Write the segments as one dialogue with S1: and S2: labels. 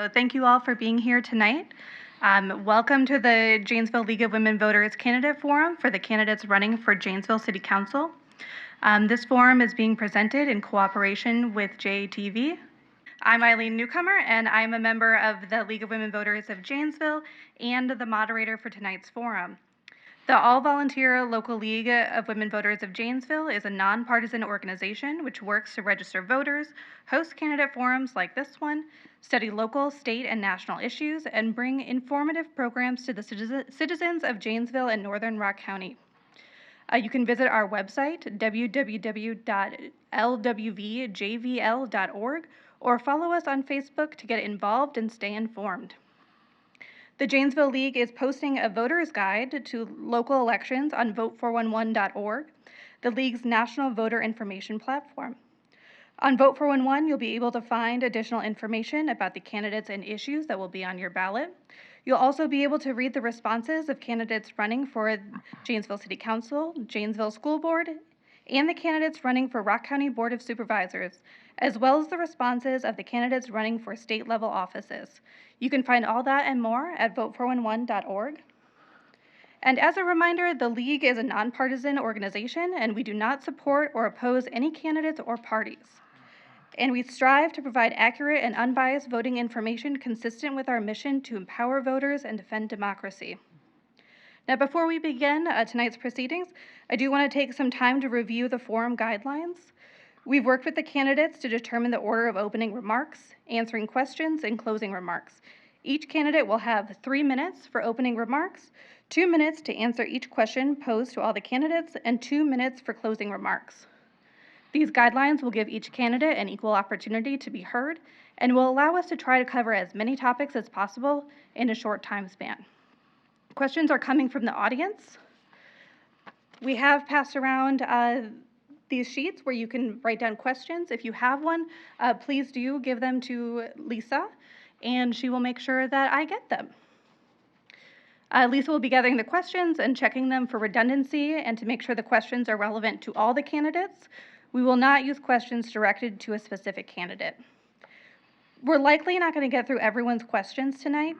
S1: So thank you all for being here tonight. Welcome to the Janesville League of Women Voters Candidate Forum for the candidates running for Janesville City Council. This forum is being presented in cooperation with JATV. I'm Eileen Newcomer, and I'm a member of the League of Women Voters of Janesville and the moderator for tonight's forum. The All-Volunteer Local League of Women Voters of Janesville is a nonpartisan organization which works to register voters, host candidate forums like this one, study local, state, and national issues, and bring informative programs to the citizens of Janesville and Northern Rock County. You can visit our website, www.lwvjvl.org, or follow us on Facebook to get involved and stay informed. The Janesville League is posting a voter's guide to local elections on vote411.org, the League's national voter information platform. On Vote411, you'll be able to find additional information about the candidates and issues that will be on your ballot. You'll also be able to read the responses of candidates running for Janesville City Council, Janesville School Board, and the candidates running for Rock County Board of Supervisors, as well as the responses of the candidates running for state-level offices. You can find all that and more at vote411.org. And as a reminder, the League is a nonpartisan organization, and we do not support or oppose any candidates or parties. And we strive to provide accurate and unbiased voting information consistent with our mission to empower voters and defend democracy. Now, before we begin tonight's proceedings, I do want to take some time to review the forum guidelines. We've worked with the candidates to determine the order of opening remarks, answering questions, and closing remarks. Each candidate will have 3 minutes for opening remarks, 2 minutes to answer each question posed to all the candidates, and 2 minutes for closing remarks. These guidelines will give each candidate an equal opportunity to be heard and will allow us to try to cover as many topics as possible in a short time span. Questions are coming from the audience. We have passed around these sheets where you can write down questions. If you have one, please do give them to Lisa, and she will make sure that I get them. Lisa will be gathering the questions and checking them for redundancy and to make sure the questions are relevant to all the candidates. We will not use questions directed to a specific candidate. We're likely not going to get through everyone's questions tonight,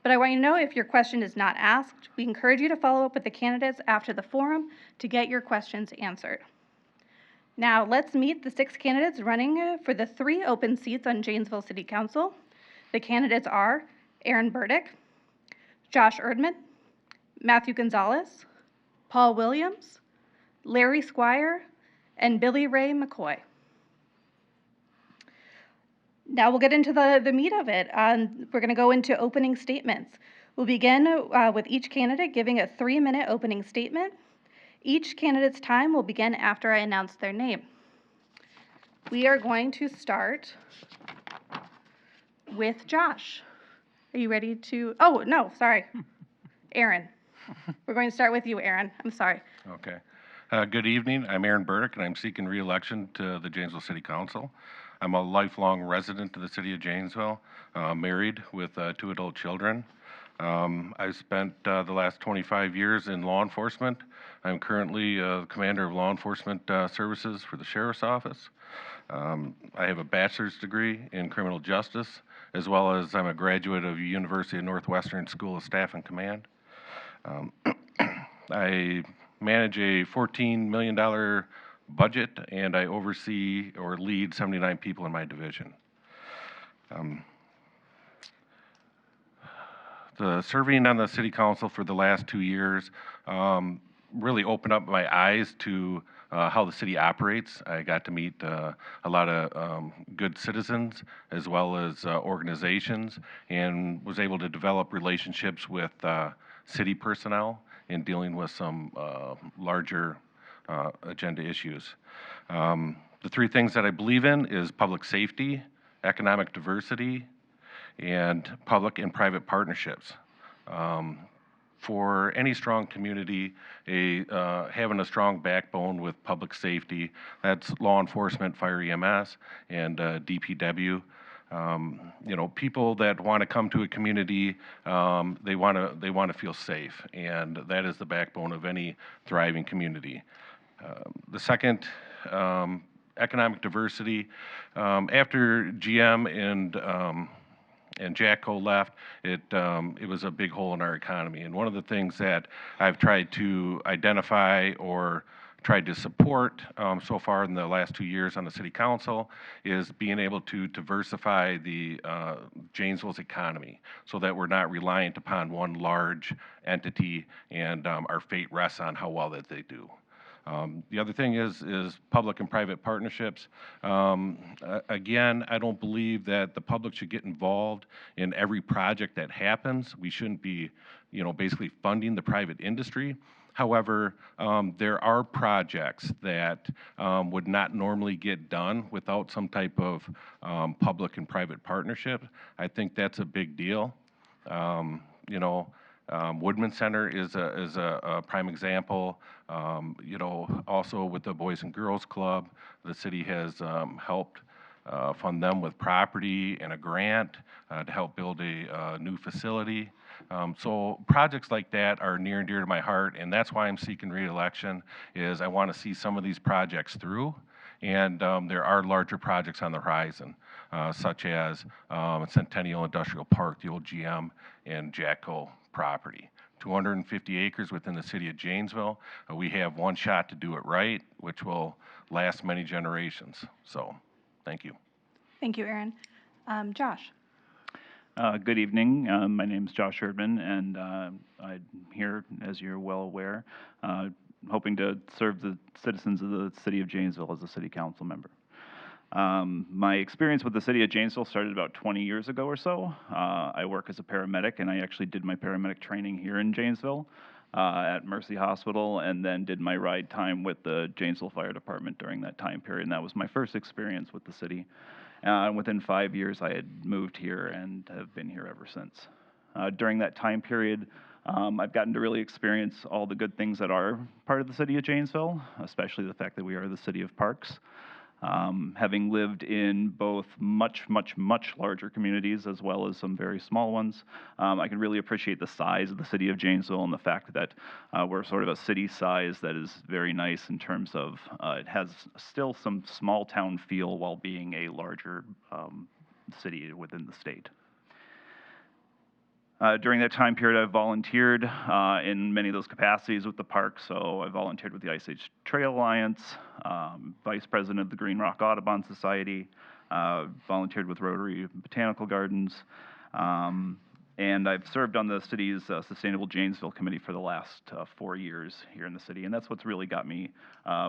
S1: but I want you to know if your question is not asked, we encourage you to follow up with the candidates after the forum to get your questions answered. Now, let's meet the 6 candidates running for the 3 open seats on Janesville City Council. The candidates are Aaron Burdick, Josh Erdman, Matthew Gonzalez, Paul Williams, Larry Squire, and Billy Ray McCoy. Now we'll get into the meat of it. We're going to go into opening statements. We'll begin with each candidate giving a 3-minute opening statement. Each candidate's time will begin after I announce their name. We are going to start with Josh. Are you ready to? Oh, no, sorry. Aaron. We're going to start with you, Aaron. I'm sorry.
S2: Okay. Good evening. I'm Aaron Burdick, and I'm seeking re-election to the Janesville City Council. I'm a lifelong resident of the city of Janesville, married with 2 adult children. I've spent the last 25 years in law enforcement. I'm currently commander of law enforcement services for the Sheriff's Office. I have a bachelor's degree in criminal justice, as well as I'm a graduate of University of Northwestern School of Staff and Command. I manage a $14 million budget, and I oversee or lead 79 people in my division. The serving on the city council for the last 2 years really opened up my eyes to how the city operates. I got to meet a lot of good citizens as well as organizations, and was able to develop relationships with city personnel in dealing with some larger agenda issues. The 3 things that I believe in is public safety, economic diversity, and public and private partnerships. For any strong community, having a strong backbone with public safety, that's law enforcement, fire EMS, and DPW. People that want to come to a community, they want to feel safe, and that is the backbone of any thriving community. The second, economic diversity. After GM and Jacko left, it was a big hole in our economy. And one of the things that I've tried to identify or tried to support so far in the last 2 years on the city council is being able to diversify the Janesville's economy so that we're not reliant upon one large entity and our fate rests on how well that they do. The other thing is public and private partnerships. Again, I don't believe that the public should get involved in every project that happens. We shouldn't be, basically funding the private industry. However, there are projects that would not normally get done without some type of public and private partnership. I think that's a big deal. Woodman Center is a prime example. Also with the Boys and Girls Club, the city has helped fund them with property and a grant to help build a new facility. So projects like that are near and dear to my heart, and that's why I'm seeking re-election, is I want to see some of these projects through. And there are larger projects on the horizon, such as Centennial Industrial Park, the old GM and Jatco property. 250 acres within the city of Janesville. We have one shot to do it right, which will last many generations. So, thank you.
S1: Thank you, Aaron. Josh.
S3: Good evening. My name is Josh Erdman, and I'm here, as you're well aware, hoping to serve the citizens of the city of Janesville as a city council member. My experience with the city of Janesville started about 20 years ago or so. I work as a paramedic, and I actually did my paramedic training here in Janesville at Mercy Hospital, and then did my ride time with the Janesville Fire Department during that time period. And that was my first experience with the city. And within 5 years, I had moved here and have been here ever since. During that time period, I've gotten to really experience all the good things that are part of the city of Janesville, especially the fact that we are the city of parks. Having lived in both much larger communities as well as some very small ones, I can really appreciate the size of the city of Janesville and the fact that we're sort of a city size that is very nice in terms of it has still some small town feel while being a larger city within the state. During that time period, I've volunteered in many of those capacities with the park. So I volunteered with the Ice Age Trail Alliance, vice president of the Green Rock Audubon Society, volunteered with Rotary Botanical Gardens, and I've served on the city's Sustainable Janesville Committee for the last 4 years here in the city, and that's what's really got me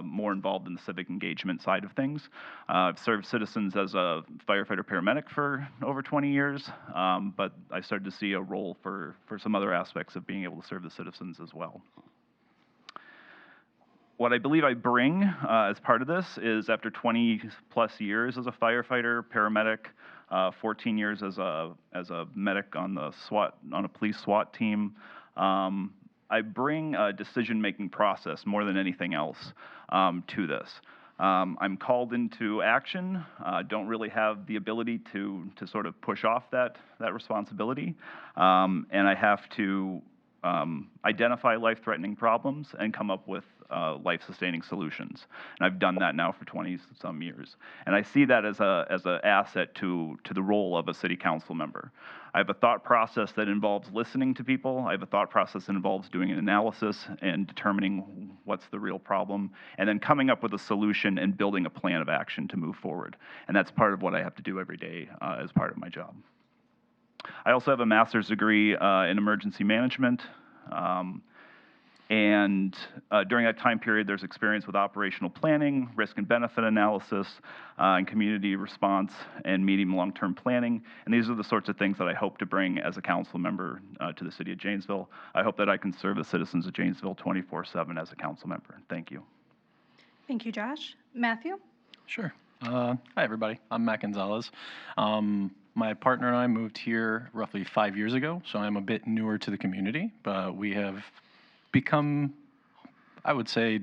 S3: more involved in the civic engagement side of things. I've served citizens as a firefighter-paramedic for over 20 years, but I started to see a role for some other aspects of being able to serve the citizens as well. What I believe I bring as part of this is after 20 plus years as a firefighter, paramedic, 14 years as a medic on a police SWAT team, I bring a decision-making process more than anything else to this. I'm called into action. Don't really have the ability to sort of push off that responsibility, and I have to identify life-threatening problems and come up with life-sustaining solutions. And I've done that now for 20-some years. And I see that as an asset to the role of a city council member. I have a thought process that involves listening to people. I have a thought process that involves doing an analysis and determining what's the real problem, and then coming up with a solution and building a plan of action to move forward. And that's part of what I have to do every day as part of my job. I also have a master's degree in emergency management. And during that time period, there's experience with operational planning, risk and benefit analysis, and community response, and medium and long-term planning. And these are the sorts of things that I hope to bring as a council member to the city of Janesville. I hope that I can serve the citizens of Janesville 24/7 as a council member. Thank you.
S1: Thank you, Josh. Matthew?
S4: Sure. Hi, everybody. I'm Matt Gonzalez. My partner and I moved here roughly 5 years ago, so I'm a bit newer to the community, but we have become, I would say,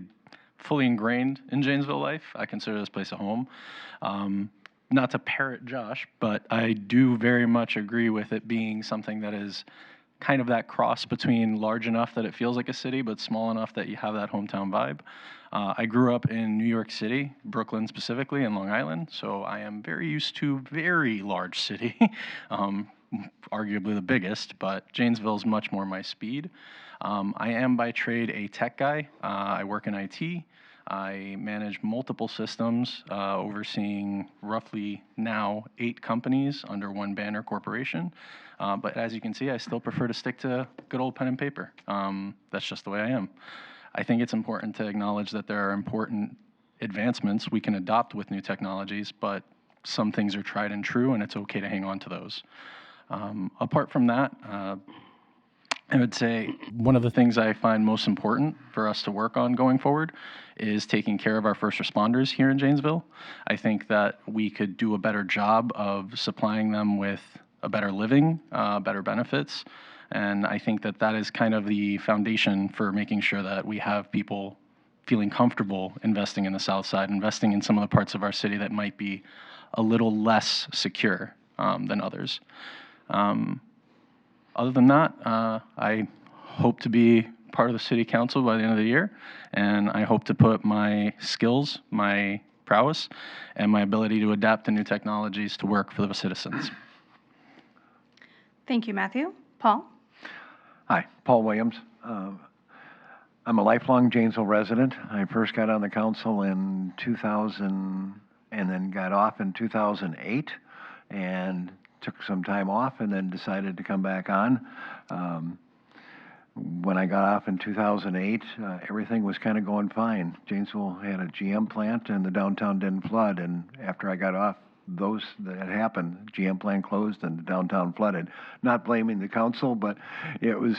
S4: fully ingrained in Janesville life. I consider this place a home. Not to parrot Josh, but I do very much agree with it being something that is kind of that cross between large enough that it feels like a city, but small enough that you have that hometown vibe. I grew up in New York City, Brooklyn specifically, and Long Island, so I am very used to very large city. arguably the biggest, but Janesville is much more my speed. I am by trade a tech guy. I work in IT. I manage multiple systems, overseeing roughly now 8 companies under one banner corporation. But as you can see, I still prefer to stick to good old pen and paper. That's just the way I am. I think it's important to acknowledge that there are important advancements we can adopt with new technologies, but some things are tried and true, and it's okay to hang on to those. Apart from that, I would say one of the things I find most important for us to work on going forward is taking care of our first responders here in Janesville. I think that we could do a better job of supplying them with a better living, better benefits, and I think that that is kind of the foundation for making sure that we have people feeling comfortable investing in the South Side, investing in some of the parts of our city that might be a little less secure than others. Other than that, I hope to be part of the city council by the end of the year, and I hope to put my skills, my prowess, and my ability to adapt to new technologies to work for the citizens.
S1: Thank you, Matthew. Paul?
S5: Hi, Paul Williams. I'm a lifelong Janesville resident. I first got on the council in 2000 and then got off in 2008 and took some time off and then decided to come back on. When I got off in 2008, everything was kind of going fine. Janesville had a GM plant and the downtown didn't flood, and after I got off, that happened. GM plant closed and the downtown flooded. Not blaming the council, but it was,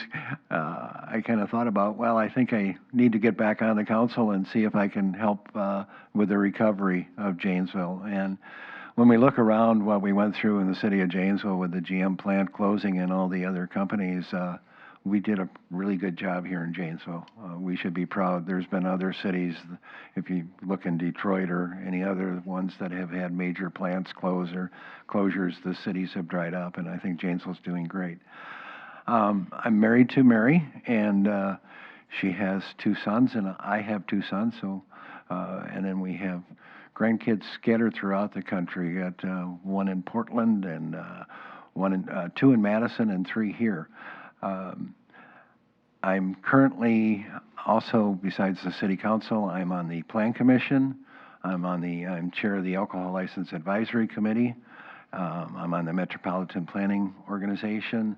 S5: I kind of thought about, well, I think I need to get back on the council and see if I can help with the recovery of Janesville. And when we look around what we went through in the city of Janesville with the GM plant closing and all the other companies, we did a really good job here in Janesville. We should be proud. There's been other cities, if you look in Detroit or any other ones that have had major plants close or closures, the cities have dried up, and I think Janesville's doing great. I'm married to Mary, and she has 2 sons, and I have 2 sons, so, and then we have grandkids scattered throughout the country. We got 1 in Portland, and 2 in Madison, and 3 here. I'm currently also, besides the City Council, I'm on the Plan Commission. I'm chair of the Alcohol License Advisory Committee. I'm on the Metropolitan Planning Organization.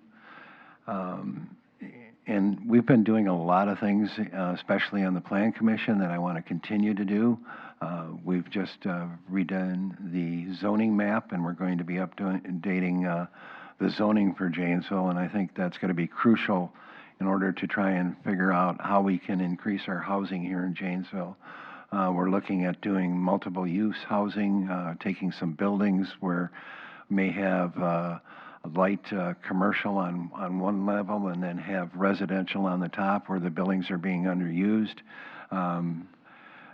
S5: And we've been doing a lot of things, especially on the Plan Commission, that I want to continue to do. We've just redone the zoning map, and we're going to be updating the zoning for Janesville, and I think that's going to be crucial in order to try and figure out how we can increase our housing here in Janesville. We're looking at doing multiple use housing, taking some buildings where we may have a light commercial on one level and then have residential on the top where the buildings are being underused.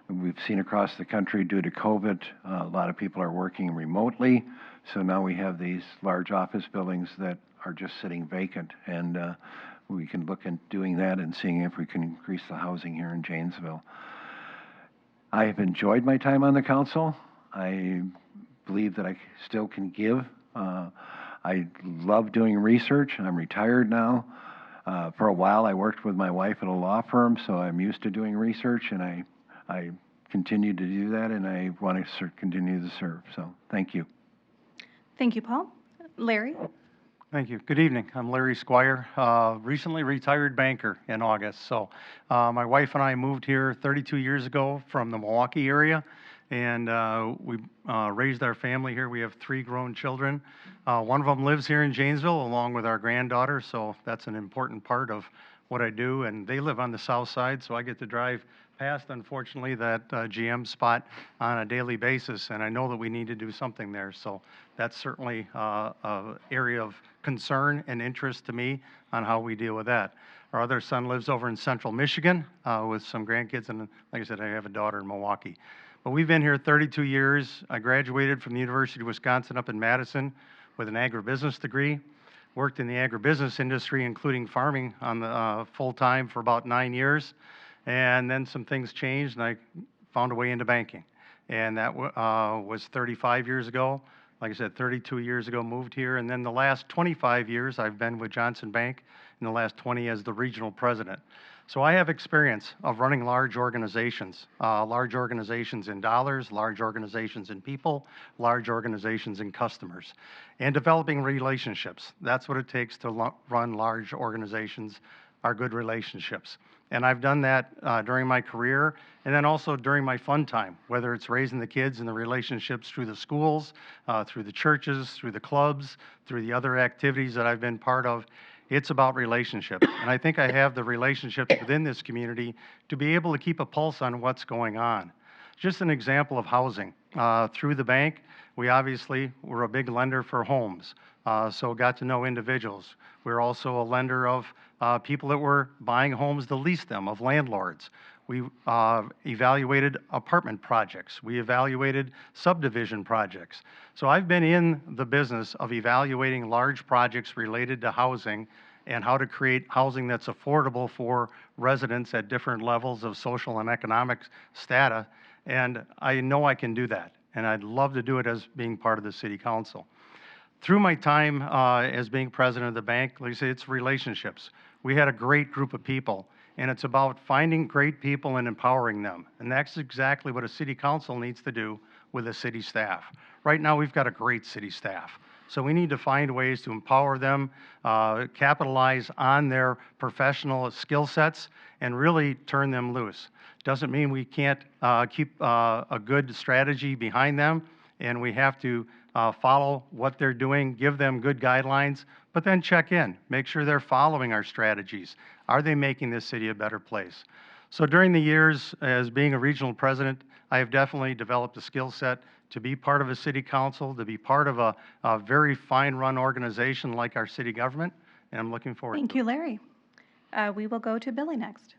S5: We've seen across the country due to COVID, a lot of people are working remotely. So now we have these large office buildings that are just sitting vacant, and we can look at doing that and seeing if we can increase the housing here in Janesville. I have enjoyed my time on the council. I believe that I still can give. I love doing research. I'm retired now. For a while, I worked with my wife at a law firm, so I'm used to doing research, and I continue to do that, and I want to continue to serve. So thank you.
S1: Thank you, Paul. Larry?
S6: Thank you. Good evening. I'm Larry Squire, recently retired banker in August. So my wife and I moved here 32 years ago from the Milwaukee area, and we raised our family here. We have 3 grown children. One of them lives here in Janesville along with our granddaughter, so that's an important part of what I do. And they live on the south side, so I get to drive past, unfortunately, that GM spot on a daily basis, and I know that we need to do something there. So that's certainly an area of concern and interest to me on how we deal with that. Our other son lives over in central Michigan with some grandkids, and like I said, I have a daughter in Milwaukee. But we've been here 32 years. I graduated from the University of Wisconsin up in Madison with an agribusiness degree. Worked in the agribusiness industry, including farming on the full-time for about 9 years. And then some things changed, and I found a way into banking. And that was 35 years ago. Like I said, 32 years ago, moved here, and then the last 25 years, I've been with Johnson Bank, in the last 20 as the regional president. So I have experience of running large organizations in dollars, large organizations in people, large organizations in customers, and developing relationships. That's what it takes to run large organizations, are good relationships. And I've done that during my career, and then also during my fun time, whether it's raising the kids and the relationships through the schools, through the churches, through the clubs, through the other activities that I've been part of. It's about relationships. And I think I have the relationships within this community to be able to keep a pulse on what's going on. Just an example of housing. Through the bank, we obviously were a big lender for homes, so got to know individuals. We're also a lender of people that were buying homes to lease them, of landlords. We evaluated apartment projects. We evaluated subdivision projects. So I've been in the business of evaluating large projects related to housing and how to create housing that's affordable for residents at different levels of social and economic strata. And I know I can do that. And I'd love to do it as being part of the city council. Through my time as being president of the bank, like I say, it's relationships. We had a great group of people, and it's about finding great people and empowering them. And that's exactly what a city council needs to do with a city staff. Right now, we've got a great city staff. So we need to find ways to empower them, capitalize on their professional skill sets, and really turn them loose. Doesn't mean we can't keep a good strategy behind them, and we have to follow what they're doing, give them good guidelines, but then check in, make sure they're following our strategies. Are they making this city a better place? So during the years as being a regional president, I have definitely developed a skill set to be part of a city council, to be part of a very fine-run organization like our city government, and I'm looking forward to it.
S1: Thank you, Larry. We will go to Billy next.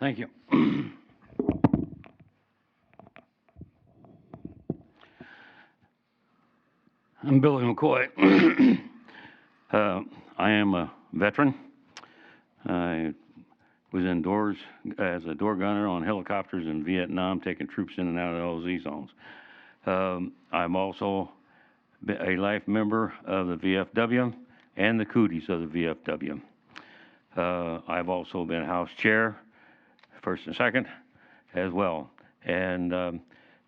S7: Thank you. I'm Billy McCoy. I am a veteran. I was indoors as a door gunner on helicopters in Vietnam, taking troops in and out of LZ zones. I'm also a life member of the VFW and the cooties of the VFW. I've also been House Chair, first and second, as well. And the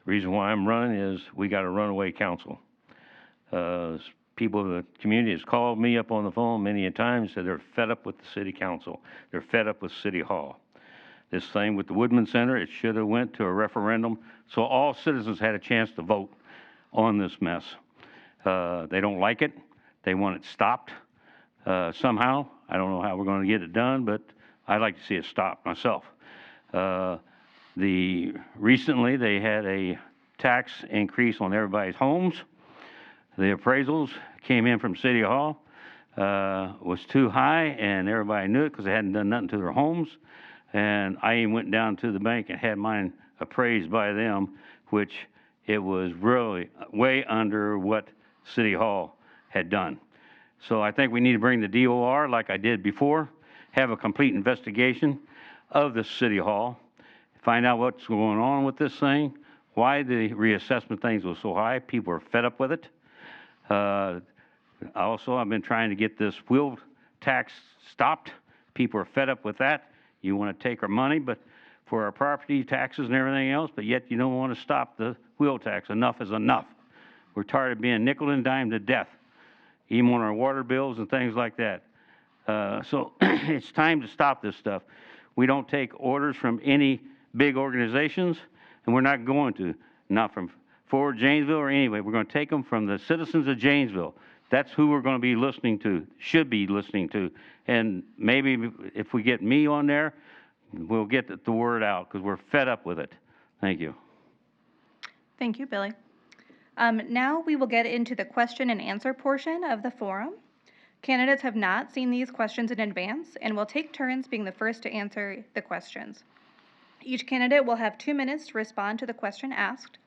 S7: reason why I'm running is we got a runaway council. People of the community has called me up on the phone many a time and said they're fed up with the city council. They're fed up with City Hall. This thing with the Woodman Center, it should have went to a referendum so all citizens had a chance to vote on this mess. They don't like it. They want it stopped somehow. I don't know how we're going to get it done, but I'd like to see it stopped myself. Recently they had a tax increase on everybody's homes. The appraisals came in from City Hall, was too high, and everybody knew it because they hadn't done nothing to their homes. And I even went down to the bank and had mine appraised by them, which it was really way under what City Hall had done. So I think we need to bring the DOR like I did before, have a complete investigation of the City Hall, find out what's going on with this thing, why the reassessment things were so high. People are fed up with it. Also, I've been trying to get this wheel tax stopped. People are fed up with that. You want to take our money, but for our property taxes and everything else, but yet you don't want to stop the wheel tax. Enough is enough. We're tired of being nickel and dime to death, even on our water bills and things like that. So it's time to stop this stuff. We don't take orders from any big organizations, and we're not going to, not from Ford, Janesville, or anyway. We're going to take them from the citizens of Janesville. That's who we're going to be listening to, should be listening to. And maybe if we get me on there, we'll get the word out because we're fed up with it. Thank you.
S1: Thank you, Billy. Now we will get into the question and answer portion of the forum. Candidates have not seen these questions in advance and will take turns being the first to answer the questions. Each candidate will have 2 minutes to respond to the question asked,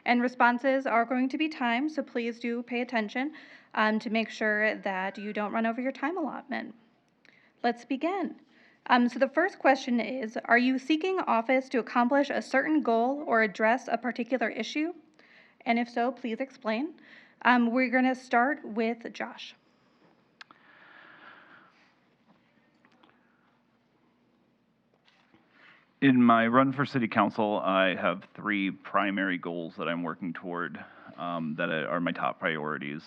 S1: and responses are going to be timed, so please do pay attention to make sure that you don't run over your time allotment. Let's begin. So the first question is, are you seeking office to accomplish a certain goal or address a particular issue? And if so, please explain. We're going to start with Josh.
S3: In my run for city council, I have 3 primary goals that I'm working toward that are my top priorities.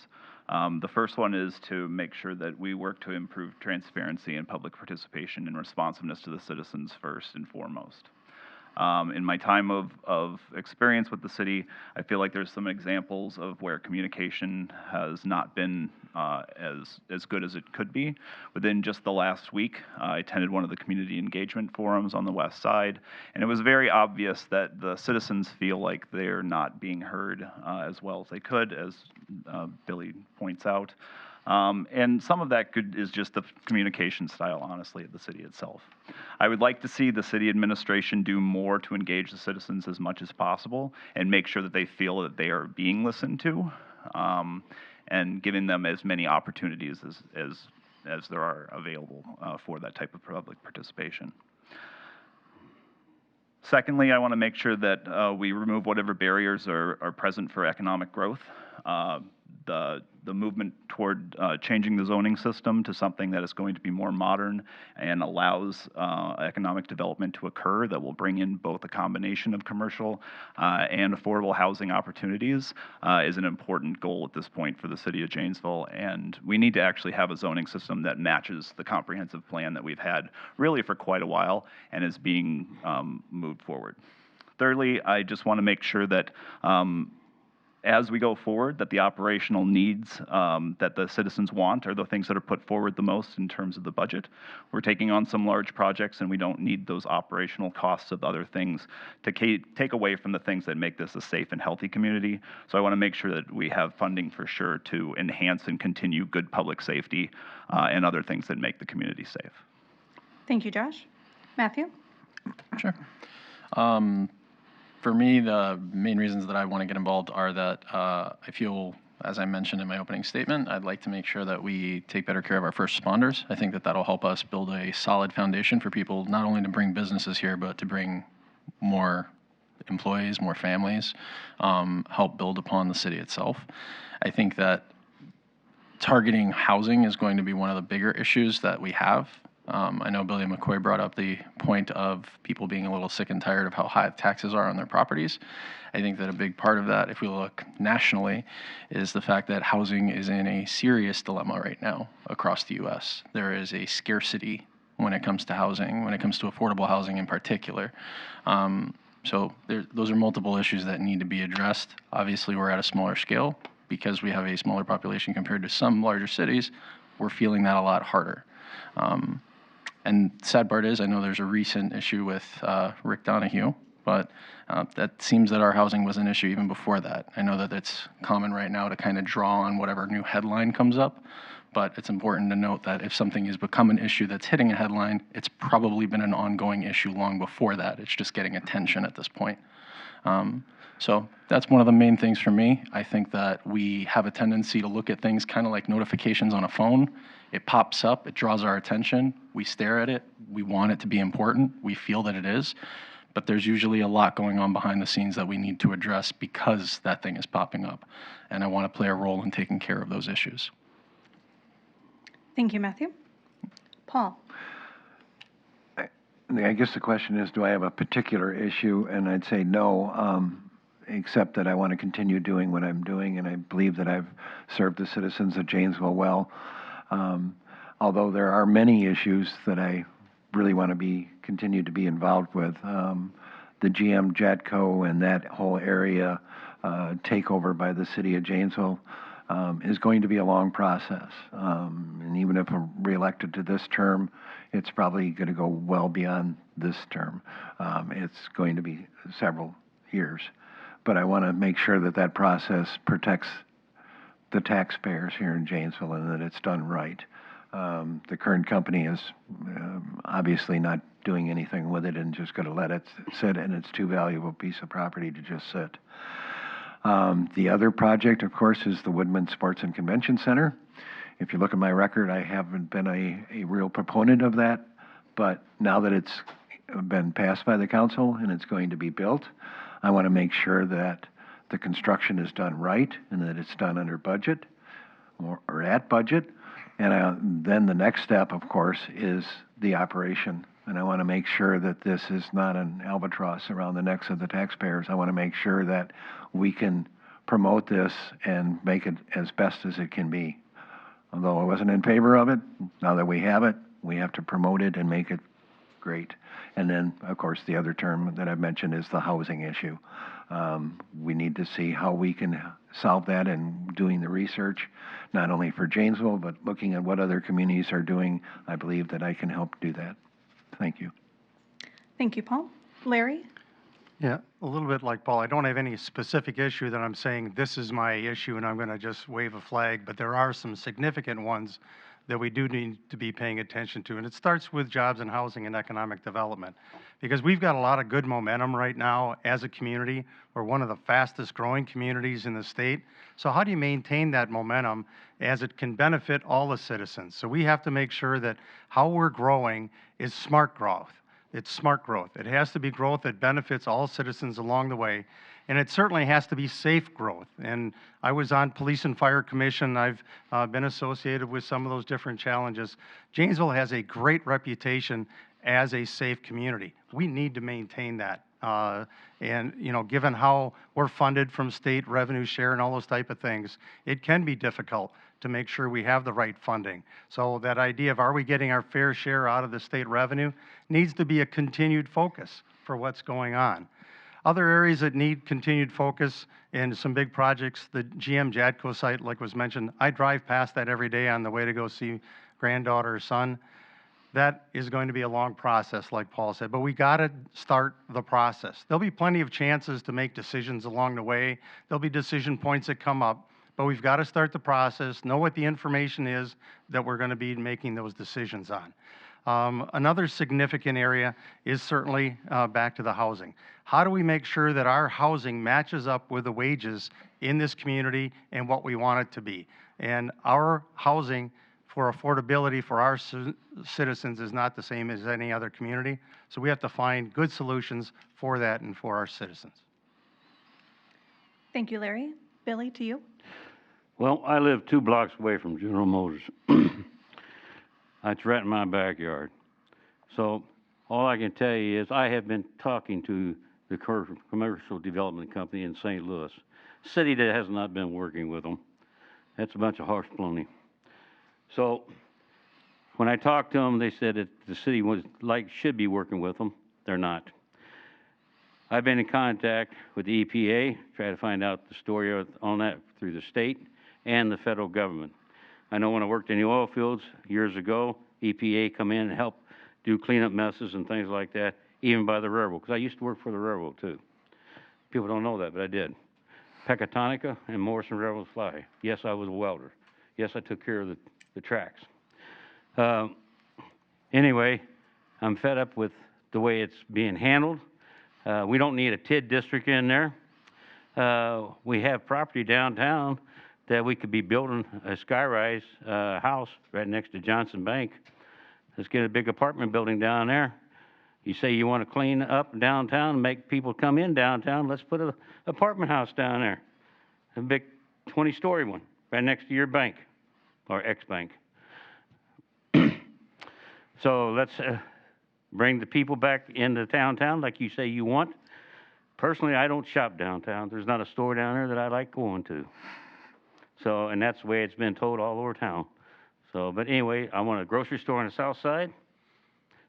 S3: The first one is to make sure that we work to improve transparency and public participation and responsiveness to the citizens first and foremost. In my time of experience with the city, I feel like there's some examples of where communication has not been as good as it could be. Within just the last week, I attended one of the community engagement forums on the west side, and it was very obvious that the citizens feel like they're not being heard as well as they could, as Billy points out. And some of that is just the communication style, honestly, of the city itself. I would like to see the city administration do more to engage the citizens as much as possible and make sure that they feel that they are being listened to, and giving them as many opportunities as there are available for that type of public participation. Secondly, I want to make sure that we remove whatever barriers are present for economic growth. The movement toward changing the zoning system to something that is going to be more modern and allows economic development to occur that will bring in both a combination of commercial and affordable housing opportunities is an important goal at this point for the city of Janesville. And we need to actually have a zoning system that matches the comprehensive plan that we've had really for quite a while and is being moved forward. Thirdly, I just want to make sure that as we go forward, that the operational needs that the citizens want are the things that are put forward the most in terms of the budget. We're taking on some large projects, and we don't need those operational costs of other things to take away from the things that make this a safe and healthy community. So I want to make sure that we have funding for sure to enhance and continue good public safety and other things that make the community safe.
S1: Thank you, Josh. Matthew?
S4: Sure. For me, the main reasons that I want to get involved are that I feel, as I mentioned in my opening statement, I'd like to make sure that we take better care of our first responders. I think that that'll help us build a solid foundation for people, not only to bring businesses here, but to bring more employees, more families, help build upon the city itself. I think that targeting housing is going to be one of the bigger issues that we have. I know Billy McCoy brought up the point of people being a little sick and tired of how high taxes are on their properties. I think that a big part of that, if we look nationally, is the fact that housing is in a serious dilemma right now across the U.S. There is a scarcity when it comes to housing, when it comes to affordable housing in particular. So those are multiple issues that need to be addressed. Obviously, we're at a smaller scale because we have a smaller population compared to some larger cities. We're feeling that a lot harder. And sad part is, I know there's a recent issue with Rick Donahue, but that seems that our housing was an issue even before that. I know that it's common right now to kind of draw on whatever new headline comes up, but it's important to note that if something has become an issue that's hitting a headline, it's probably been an ongoing issue long before that. It's just getting attention at this point. So that's one of the main things for me. I think that we have a tendency to look at things kind of like notifications on a phone. It pops up, it draws our attention, we stare at it, we want it to be important, we feel that it is, but there's usually a lot going on behind the scenes that we need to address because that thing is popping up. And I want to play a role in taking care of those issues.
S1: Thank you, Matthew. Paul?
S5: I guess the question is, do I have a particular issue? And I'd say no, except that I want to continue doing what I'm doing, and I believe that I've served the citizens of Janesville well. Although there are many issues that I really want to continue to be involved with. The GM Jetco and that whole area takeover by the city of Janesville is going to be a long process. And even if I'm reelected to this term, it's probably going to go well beyond this term. It's going to be several years. But I want to make sure that that process protects the taxpayers here in Janesville and that it's done right. The current company is obviously not doing anything with it and just going to let it sit, and it's too valuable a piece of property to just sit. The other project, of course, is the Woodman Sports and Convention Center. If you look at my record, I haven't been a real proponent of that, but now that it's been passed by the council and it's going to be built, I want to make sure that the construction is done right and that it's done under budget or at budget. And then the next step, of course, is the operation. And I want to make sure that this is not an albatross around the necks of the taxpayers. I want to make sure that we can promote this and make it as best as it can be. Although I wasn't in favor of it, now that we have it, we have to promote it and make it great. And then, of course, the other term that I've mentioned is the housing issue. We need to see how we can solve that and doing the research, not only for Janesville, but looking at what other communities are doing. I believe that I can help do that. Thank you.
S1: Thank you, Paul. Larry?
S6: Yeah, a little bit like Paul. I don't have any specific issue that I'm saying this is my issue and I'm going to just wave a flag, but there are some significant ones that we do need to be paying attention to. And it starts with jobs and housing and economic development, because we've got a lot of good momentum right now as a community. We're one of the fastest growing communities in the state. So how do you maintain that momentum as it can benefit all the citizens? So we have to make sure that how we're growing is smart growth. It's smart growth. It has to be growth that benefits all citizens along the way. And it certainly has to be safe growth. And I was on Police and Fire Commission. I've been associated with some of those different challenges. Janesville has a great reputation as a safe community. We need to maintain that. And, you know, given how we're funded from state revenue share and all those type of things, it can be difficult to make sure we have the right funding. So that idea of are we getting our fair share out of the state revenue needs to be a continued focus for what's going on. Other areas that need continued focus and some big projects, the GM Jatco site, like was mentioned, I drive past that every day on the way to go see granddaughter or son. That is going to be a long process, like Paul said, but we got to start the process. There'll be plenty of chances to make decisions along the way. There'll be decision points that come up, but we've got to start the process, know what the information is that we're going to be making those decisions on. Another significant area is certainly back to the housing. How do we make sure that our housing matches up with the wages in this community and what we want it to be? And our housing for affordability for our citizens is not the same as any other community. So we have to find good solutions for that and for our citizens.
S1: Thank you, Larry. Billy, to you.
S7: Well, I live 2 blocks away from General Motors. It's right in my backyard. So all I can tell you is I have been talking to the commercial development company in St. Louis, city that has not been working with them. That's a bunch of harsh baloney. So when I talked to them, they said that the city should be working with them. They're not. I've been in contact with the EPA, try to find out the story on that through the state and the federal government. I know when I worked in the oil fields years ago, EPA come in and help do cleanup messes and things like that, even by the railroad, because I used to work for the railroad too. People don't know that, but I did. Pecatonica and Morrison Railroad Fly. Yes, I was a welder. Yes, I took care of the tracks. Anyway, I'm fed up with the way it's being handled. We don't need a TID district in there. We have property downtown that we could be building a skyrise house right next to Johnson Bank. Let's get a big apartment building down there. You say you want to clean up downtown and make people come in downtown, let's put an apartment house down there. A big 20-story one right next to your bank or ex-bank. So let's bring the people back into downtown like you say you want. Personally, I don't shop downtown. There's not a store down there that I like going to. So, and that's the way it's been told all over town. So, but anyway, I want a grocery store on the south side.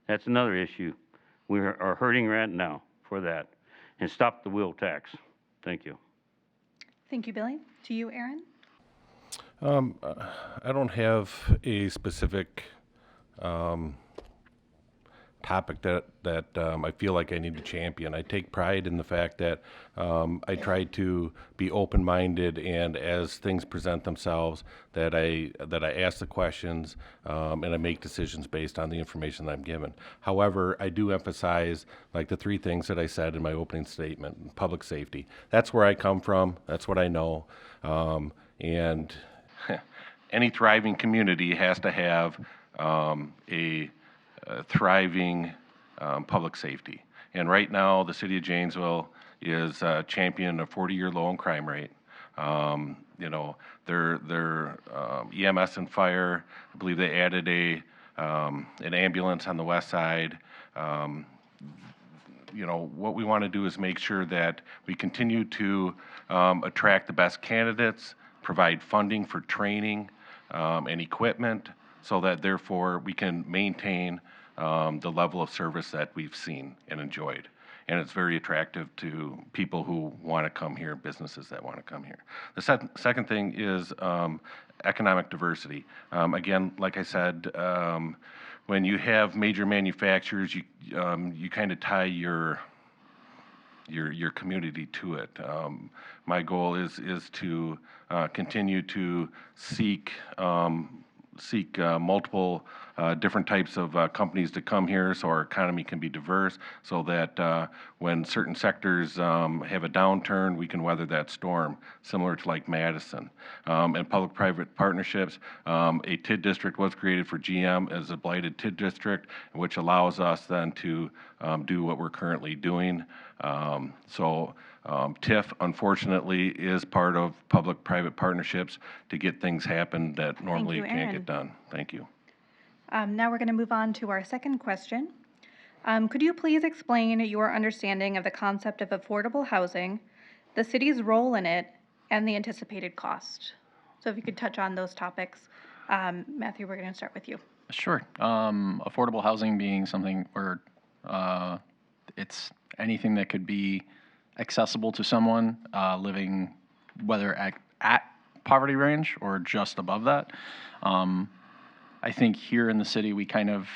S7: That's another issue. We are hurting right now for that. And stop the wheel tax. Thank you.
S1: Thank you, Billy. To you, Aaron.
S2: I don't have a specific topic that I feel like I need to champion. I take pride in the fact that I try to be open-minded, and as things present themselves, that I ask the questions and I make decisions based on the information that I'm given. However, I do emphasize like the 3 things that I said in my opening statement: public safety. That's where I come from. That's what I know, and any thriving community has to have a thriving public safety. And right now, the city of Janesville is championing a 40-year low in crime rate. You know, their EMS and fire, I believe they added an ambulance on the west side. You know, what we want to do is make sure that we continue to attract the best candidates, provide funding for training and equipment, so that therefore we can maintain the level of service that we've seen and enjoyed. And it's very attractive to people who want to come here, businesses that want to come here. The second thing is economic diversity. Again, like I said, when you have major manufacturers, you kind of tie your community to it. My goal is to continue to seek multiple different types of companies to come here, so our economy can be diverse, so that when certain sectors have a downturn, we can weather that storm, similar to like Madison. And public-private partnerships, a TID district was created for GM as a blighted TID district, which allows us then to do what we're currently doing. TIF, unfortunately, is part of public-private partnerships to get things happen that normally can't get done. Thank you.
S1: Now we're going to move on to our second question. Could you please explain your understanding of the concept of affordable housing, the city's role in it, and the anticipated cost? So if you could touch on those topics. Matthew, we're going to start with you.
S4: Sure. Affordable housing being something where it's anything that could be accessible to someone living whether at poverty range or just above that. I think here in the city we kind of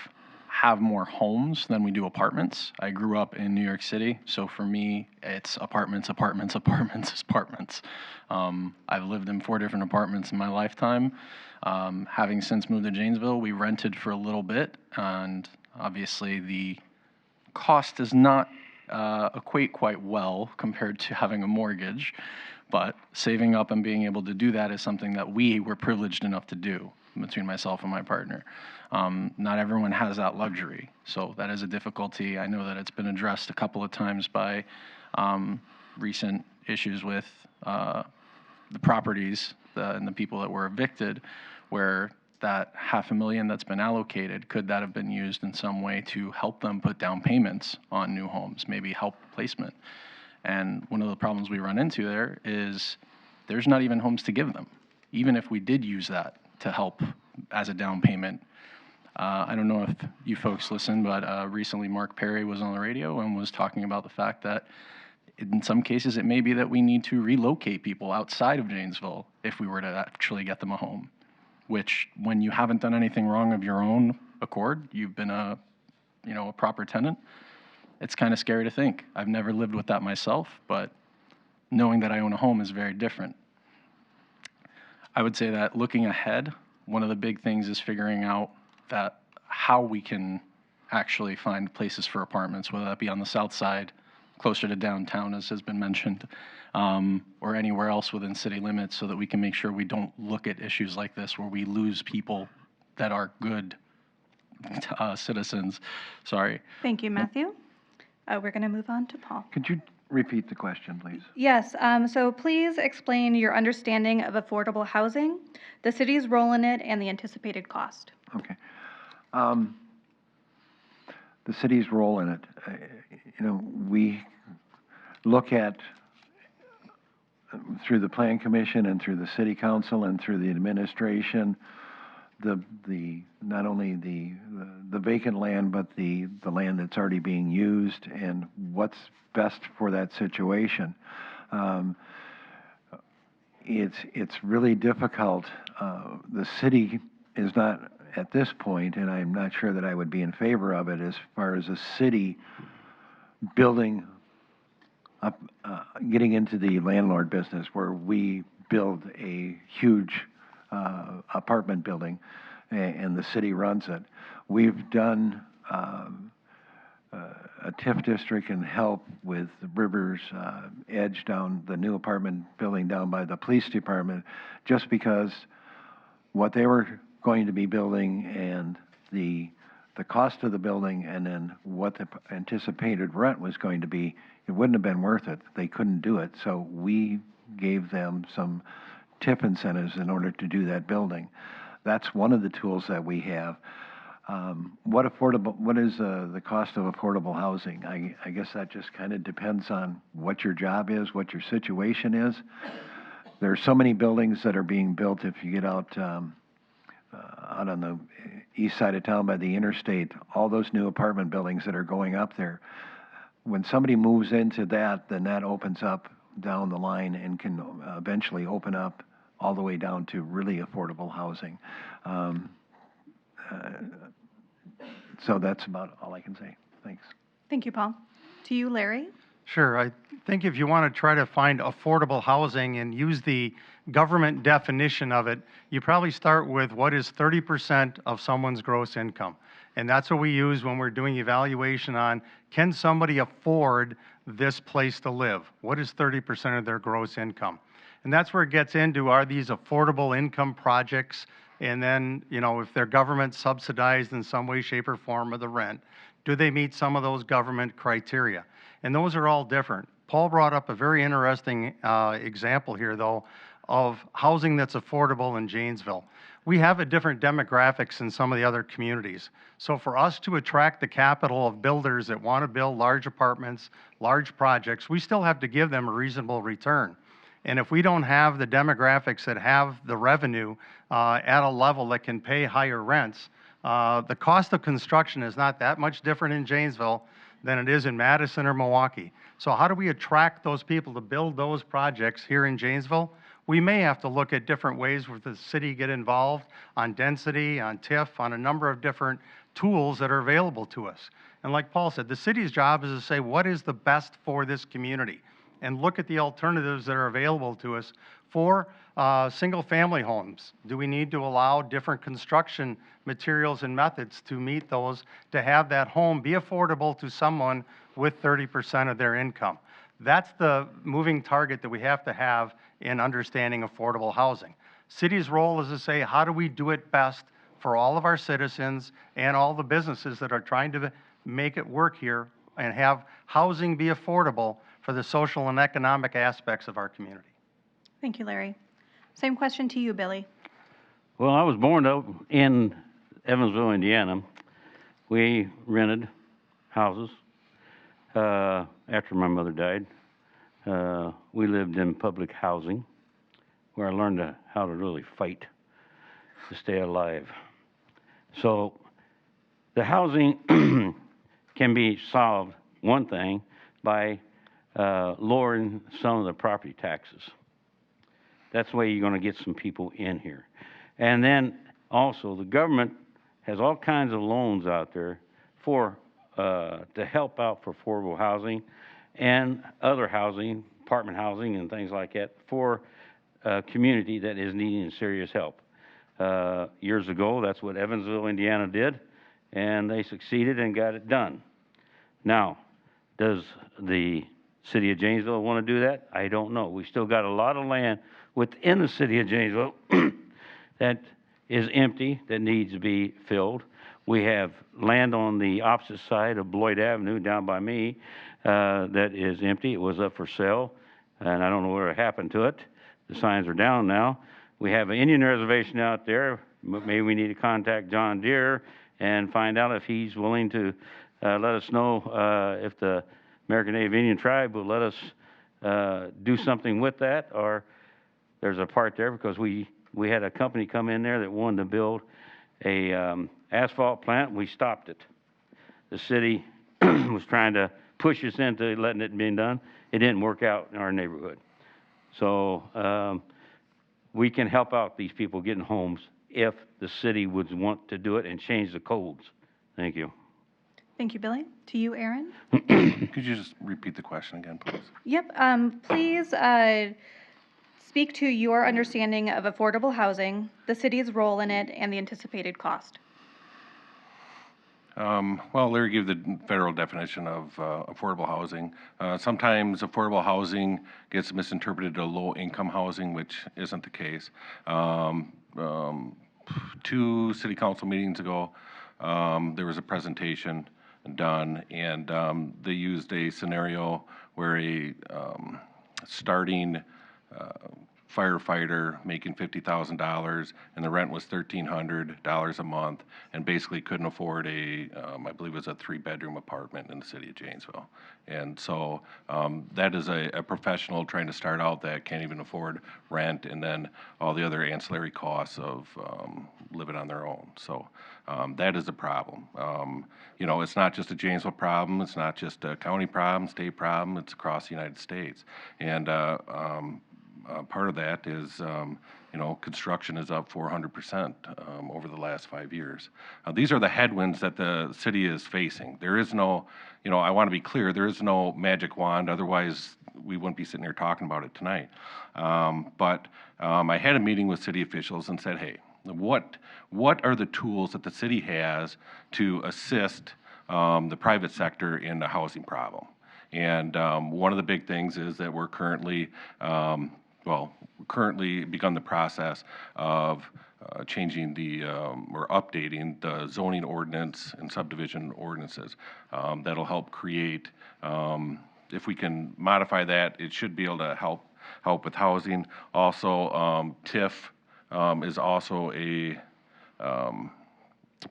S4: have more homes than we do apartments. I grew up in New York City, so for me it's apartments, apartments, apartments, apartments. I've lived in 4 different apartments in my lifetime. Having since moved to Janesville, we rented for a little bit, and obviously the cost does not equate quite well compared to having a mortgage, but saving up and being able to do that is something that we were privileged enough to do between myself and my partner. Not everyone has that luxury, so that is a difficulty. I know that it's been addressed a couple of times by recent issues with the properties and the people that were evicted, where that $500,000 that's been allocated, could that have been used in some way to help them put down payments on new homes, maybe help placement? And one of the problems we run into there is there's not even homes to give them, even if we did use that to help as a down payment. I don't know if you folks listen, but recently Mark Perry was on the radio and was talking about the fact that in some cases it may be that we need to relocate people outside of Janesville if we were to actually get them a home, which when you haven't done anything wrong of your own accord, you've been a proper tenant, it's kind of scary to think. I've never lived with that myself, but knowing that I own a home is very different. I would say that looking ahead, one of the big things is figuring out that how we can actually find places for apartments, whether that be on the south side, closer to downtown, as has been mentioned, or anywhere else within city limits, so that we can make sure we don't look at issues like this where we lose people that are good citizens. Sorry.
S1: Thank you, Matthew. We're going to move on to Paul.
S5: Could you repeat the question, please?
S1: Yes, so please explain your understanding of affordable housing, the city's role in it, and the anticipated cost.
S5: Okay. The city's role in it, we look at, through the Plan Commission and through the City Council and through the administration, not only the vacant land, but the land that's already being used and what's best for that situation. It's really difficult. The city is not at this point, and I'm not sure that I would be in favor of it, as far as a city building up, getting into the landlord business where we build a huge apartment building and the city runs it. We've done a TIF district and help with the Rivers Edge down, the new apartment building down by the police department, just because what they were going to be building and the the cost of the building and then what the anticipated rent was going to be, it wouldn't have been worth it. They couldn't do it. So we gave them some tip incentives in order to do that building. That's one of the tools that we have. What is the cost of affordable housing? I guess that just kind of depends on what your job is, what your situation is. There are so many buildings that are being built. If you get out on the east side of town by the interstate, all those new apartment buildings that are going up there, when somebody moves into that, then that opens up down the line and can eventually open up all the way down to really affordable housing. So that's about all I can say. Thanks.
S1: Thank you, Paul. To you, Larry.
S6: Sure. I think if you want to try to find affordable housing and use the government definition of it, you probably start with what is 30% of someone's gross income. And that's what we use when we're doing evaluation on, can somebody afford this place to live? What is 30% of their gross income? And that's where it gets into, are these affordable income projects? And then, you know, if they're government subsidized in some way, shape, or form of the rent, do they meet some of those government criteria? And those are all different. Paul brought up a very interesting example here, though, of housing that's affordable in Janesville. We have a different demographics in some of the other communities. So for us to attract the capital of builders that want to build large apartments, large projects, we still have to give them a reasonable return. And if we don't have the demographics that have the revenue at a level that can pay higher rents, the cost of construction is not that much different in Janesville than it is in Madison or Milwaukee. So how do we attract those people to build those projects here in Janesville? We may have to look at different ways where the city get involved on density, on TIF, on a number of different tools that are available to us. And like Paul said, the city's job is to say, what is the best for this community? And look at the alternatives that are available to us for single-family homes. Do we need to allow different construction materials and methods to meet those, to have that home be affordable to someone with 30% of their income? That's the moving target that we have to have in understanding affordable housing. City's role is to say, how do we do it best for all of our citizens and all the businesses that are trying to make it work here and have housing be affordable for the social and economic aspects of our community.
S1: Thank you, Larry. Same question to you, Billy.
S7: Well, I was born in Evansville, Indiana. We rented houses after my mother died. We lived in public housing, where I learned how to really fight to stay alive. So the housing can be solved, one thing, by lowering some of the property taxes. That's the way you're going to get some people in here. And then also the government has all kinds of loans out there for to help out for affordable housing and other housing, apartment housing and things like that for a community that is needing serious help. Years ago, that's what Evansville, Indiana did, and they succeeded and got it done. Now, does the city of Janesville want to do that? I don't know. We still got a lot of land within the city of Janesville that is empty, that needs to be filled. We have land on the opposite side of Bloyd Avenue down by me that is empty. It was up for sale, and I don't know what happened to it. The signs are down now. We have an Indian reservation out there. Maybe we need to contact John Deere and find out if he's willing to let us know if the American Native Indian tribe will let us do something with that, or there's a part there because we had a company come in there that wanted to build a asphalt plant. We stopped it. The city was trying to push us into letting it be done. It didn't work out in our neighborhood. So we can help out these people getting homes if the city would want to do it and change the codes. Thank you.
S1: Thank you, Billy. To you, Aaron.
S2: Could you just repeat the question again, please?
S1: Yep. Please speak to your understanding of affordable housing, the city's role in it, and the anticipated cost.
S2: Well, Larry gave the federal definition of affordable housing. Sometimes affordable housing gets misinterpreted to low-income housing, which isn't the case. 2 city council meetings ago, there was a presentation done, and they used a scenario where a starting firefighter making $50,000 and the rent was $1,300 a month, and basically couldn't afford a, I believe it was a 3-bedroom apartment in the city of Janesville. And so that is a professional trying to start out that can't even afford rent, and then all the other ancillary costs of living on their own. So that is a problem. You know, it's not just a Janesville problem, it's not just a county problem, state problem, it's across the United States. And part of that is, you know, construction is up 400% over the last 5 years. These are the headwinds that the city is facing. There is no, you know, I want to be clear, there is no magic wand, otherwise we wouldn't be sitting here talking about it tonight. But I had a meeting with city officials and said, hey, what are the tools that the city has to assist the private sector in the housing problem? And one of the big things is that we're currently begun the process of changing the, or updating the zoning ordinance and subdivision ordinances. That'll help create, if we can modify that, it should be able to help with housing. Also, TIF is also a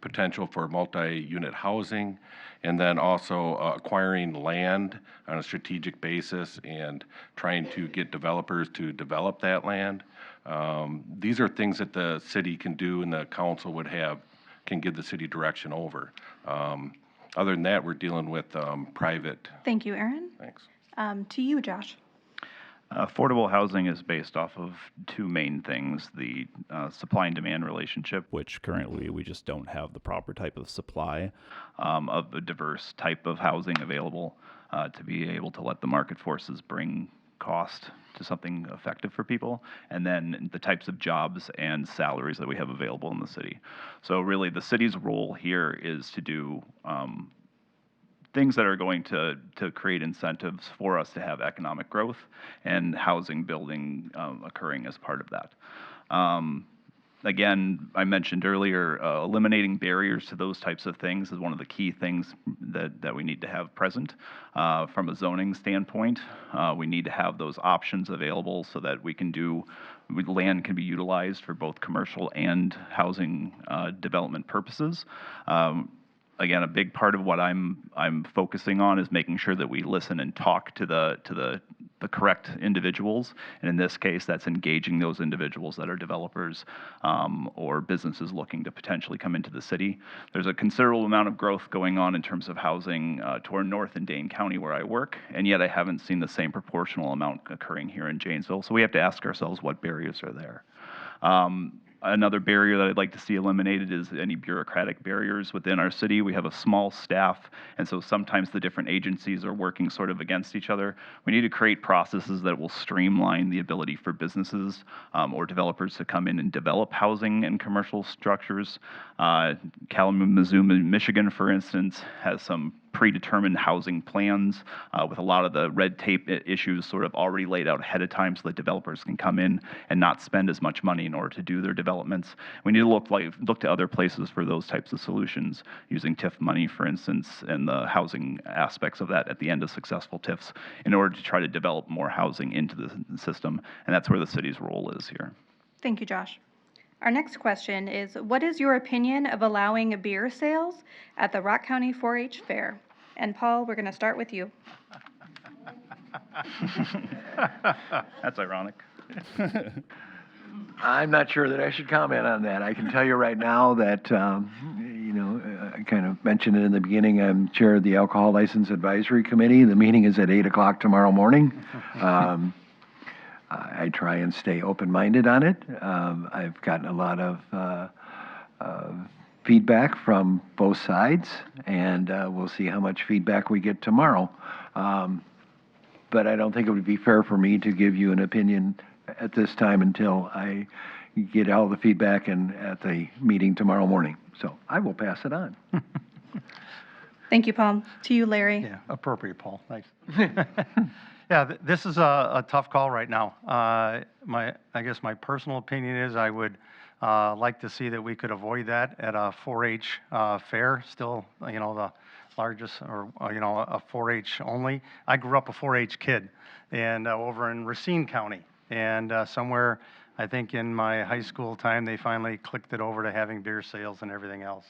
S2: potential for multi-unit housing, and then also acquiring land on a strategic basis and trying to get developers to develop that land. These are things that the city can do and the council can give the city direction over. Other than that, we're dealing with private.
S1: Thank you, Aaron.
S2: Thanks.
S1: To you, Josh.
S3: Affordable housing is based off of two main things: the supply and demand relationship, which currently we just don't have the proper type of supply of a diverse type of housing available to be able to let the market forces bring cost to something effective for people, and then the types of jobs and salaries that we have available in the city. So really the city's role here is to do things that are going to create incentives for us to have economic growth and housing building occurring as part of that. Again, I mentioned earlier, eliminating barriers to those types of things is one of the key things that we need to have present. From a zoning standpoint, we need to have those options available so that land can be utilized for both commercial and housing development purposes. Again, a big part of what I'm focusing on is making sure that we listen and talk to the correct individuals, and in this case, that's engaging those individuals that are developers or businesses looking to potentially come into the city. There's a considerable amount of growth going on in terms of housing toward north in Dane County where I work, and yet I haven't seen the same proportional amount occurring here in Janesville. So we have to ask ourselves what barriers are there. Another barrier that I'd like to see eliminated is any bureaucratic barriers within our city. We have a small staff, and so sometimes the different agencies are working sort of against each other. We need to create processes that will streamline the ability for businesses or developers to come in and develop housing and commercial structures. Kalamazoo, Michigan, for instance, has some predetermined housing plans with a lot of the red tape issues sort of already laid out ahead of time so that developers can come in and not spend as much money in order to do their developments. We need to look to other places for those types of solutions, using TIF money, for instance, and the housing aspects of that at the end of successful TIFs in order to try to develop more housing into the system, and that's where the city's role is here.
S1: Thank you, Josh. Our next question is, what is your opinion of allowing beer sales at the Rock County 4-H Fair? And Paul, we're going to start with you.
S3: That's ironic.
S5: I'm not sure that I should comment on that. I can tell you right now that, I kind of mentioned it in the beginning, I'm chair of the Alcohol License Advisory Committee. The meeting is at 8 o'clock tomorrow morning. I try and stay open-minded on it. I've gotten a lot of feedback from both sides, and we'll see how much feedback we get tomorrow. But I don't think it would be fair for me to give you an opinion at this time until I get all the feedback and at the meeting tomorrow morning. So I will pass it on.
S1: Thank you, Paul. To you, Larry.
S6: Yeah, appropriate, Paul. Thanks. Yeah, this is a tough call right now. I guess my personal opinion is I would Like to see that we could avoid that at a 4-H fair, still, you know, the largest, or, you know, a 4-H only. I grew up a 4-H kid, and over in Racine County. And somewhere, I think in my high school time, they finally clicked it over to having beer sales and everything else.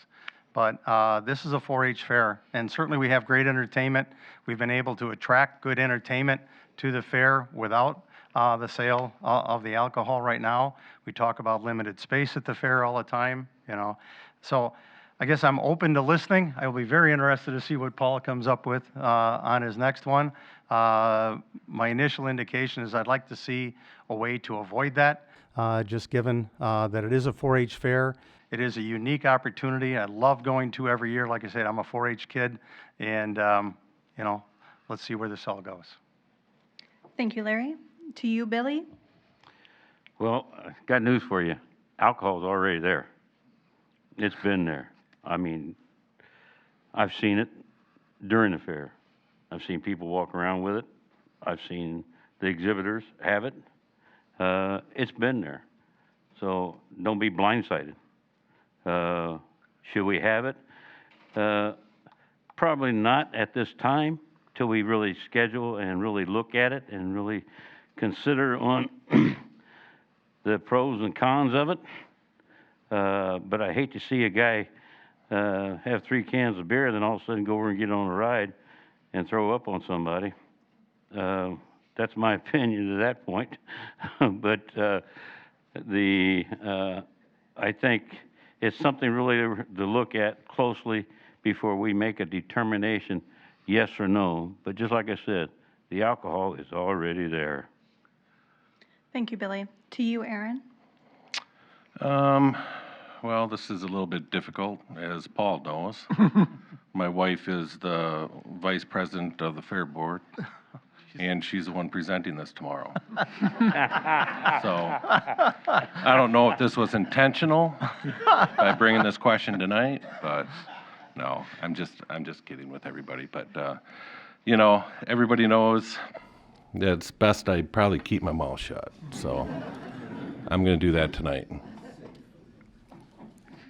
S6: But this is a 4-H fair, and certainly we have great entertainment. We've been able to attract good entertainment to the fair without the sale of the alcohol right now. We talk about limited space at the fair all the time, you know. So I guess I'm open to listening. I will be very interested to see what Paul comes up with on his next one. My initial indication is I'd like to see a way to avoid that, just given that it is a 4-H fair. It is a unique opportunity. I love going to every year. Like I said, I'm a 4-H kid, and you know, let's see where this all goes.
S1: Thank you, Larry. To you, Billy.
S7: Well, I got news for you. Alcohol's already there. It's been there. I mean, I've seen it during the fair. I've seen people walk around with it. I've seen the exhibitors have it. It's been there. So don't be blindsided. Should we have it? Probably not at this time till we really schedule and really look at it and really consider on the pros and cons of it. But I hate to see a guy have 3 cans of beer, then all of a sudden go over and get on a ride and throw up on somebody. That's my opinion to that point. But I think it's something really to look at closely before we make a determination, yes or no. But just like I said, the alcohol is already there.
S1: Thank you, Billy. To you, Aaron.
S2: Well, this is a little bit difficult, as Paul knows. My wife is the vice president of the fair board, and she's the one presenting this tomorrow. So I don't know if this was intentional by bringing this question tonight, but no, I'm just kidding with everybody. But you know, everybody knows that it's best I probably keep my mouth shut. So I'm going to do that tonight.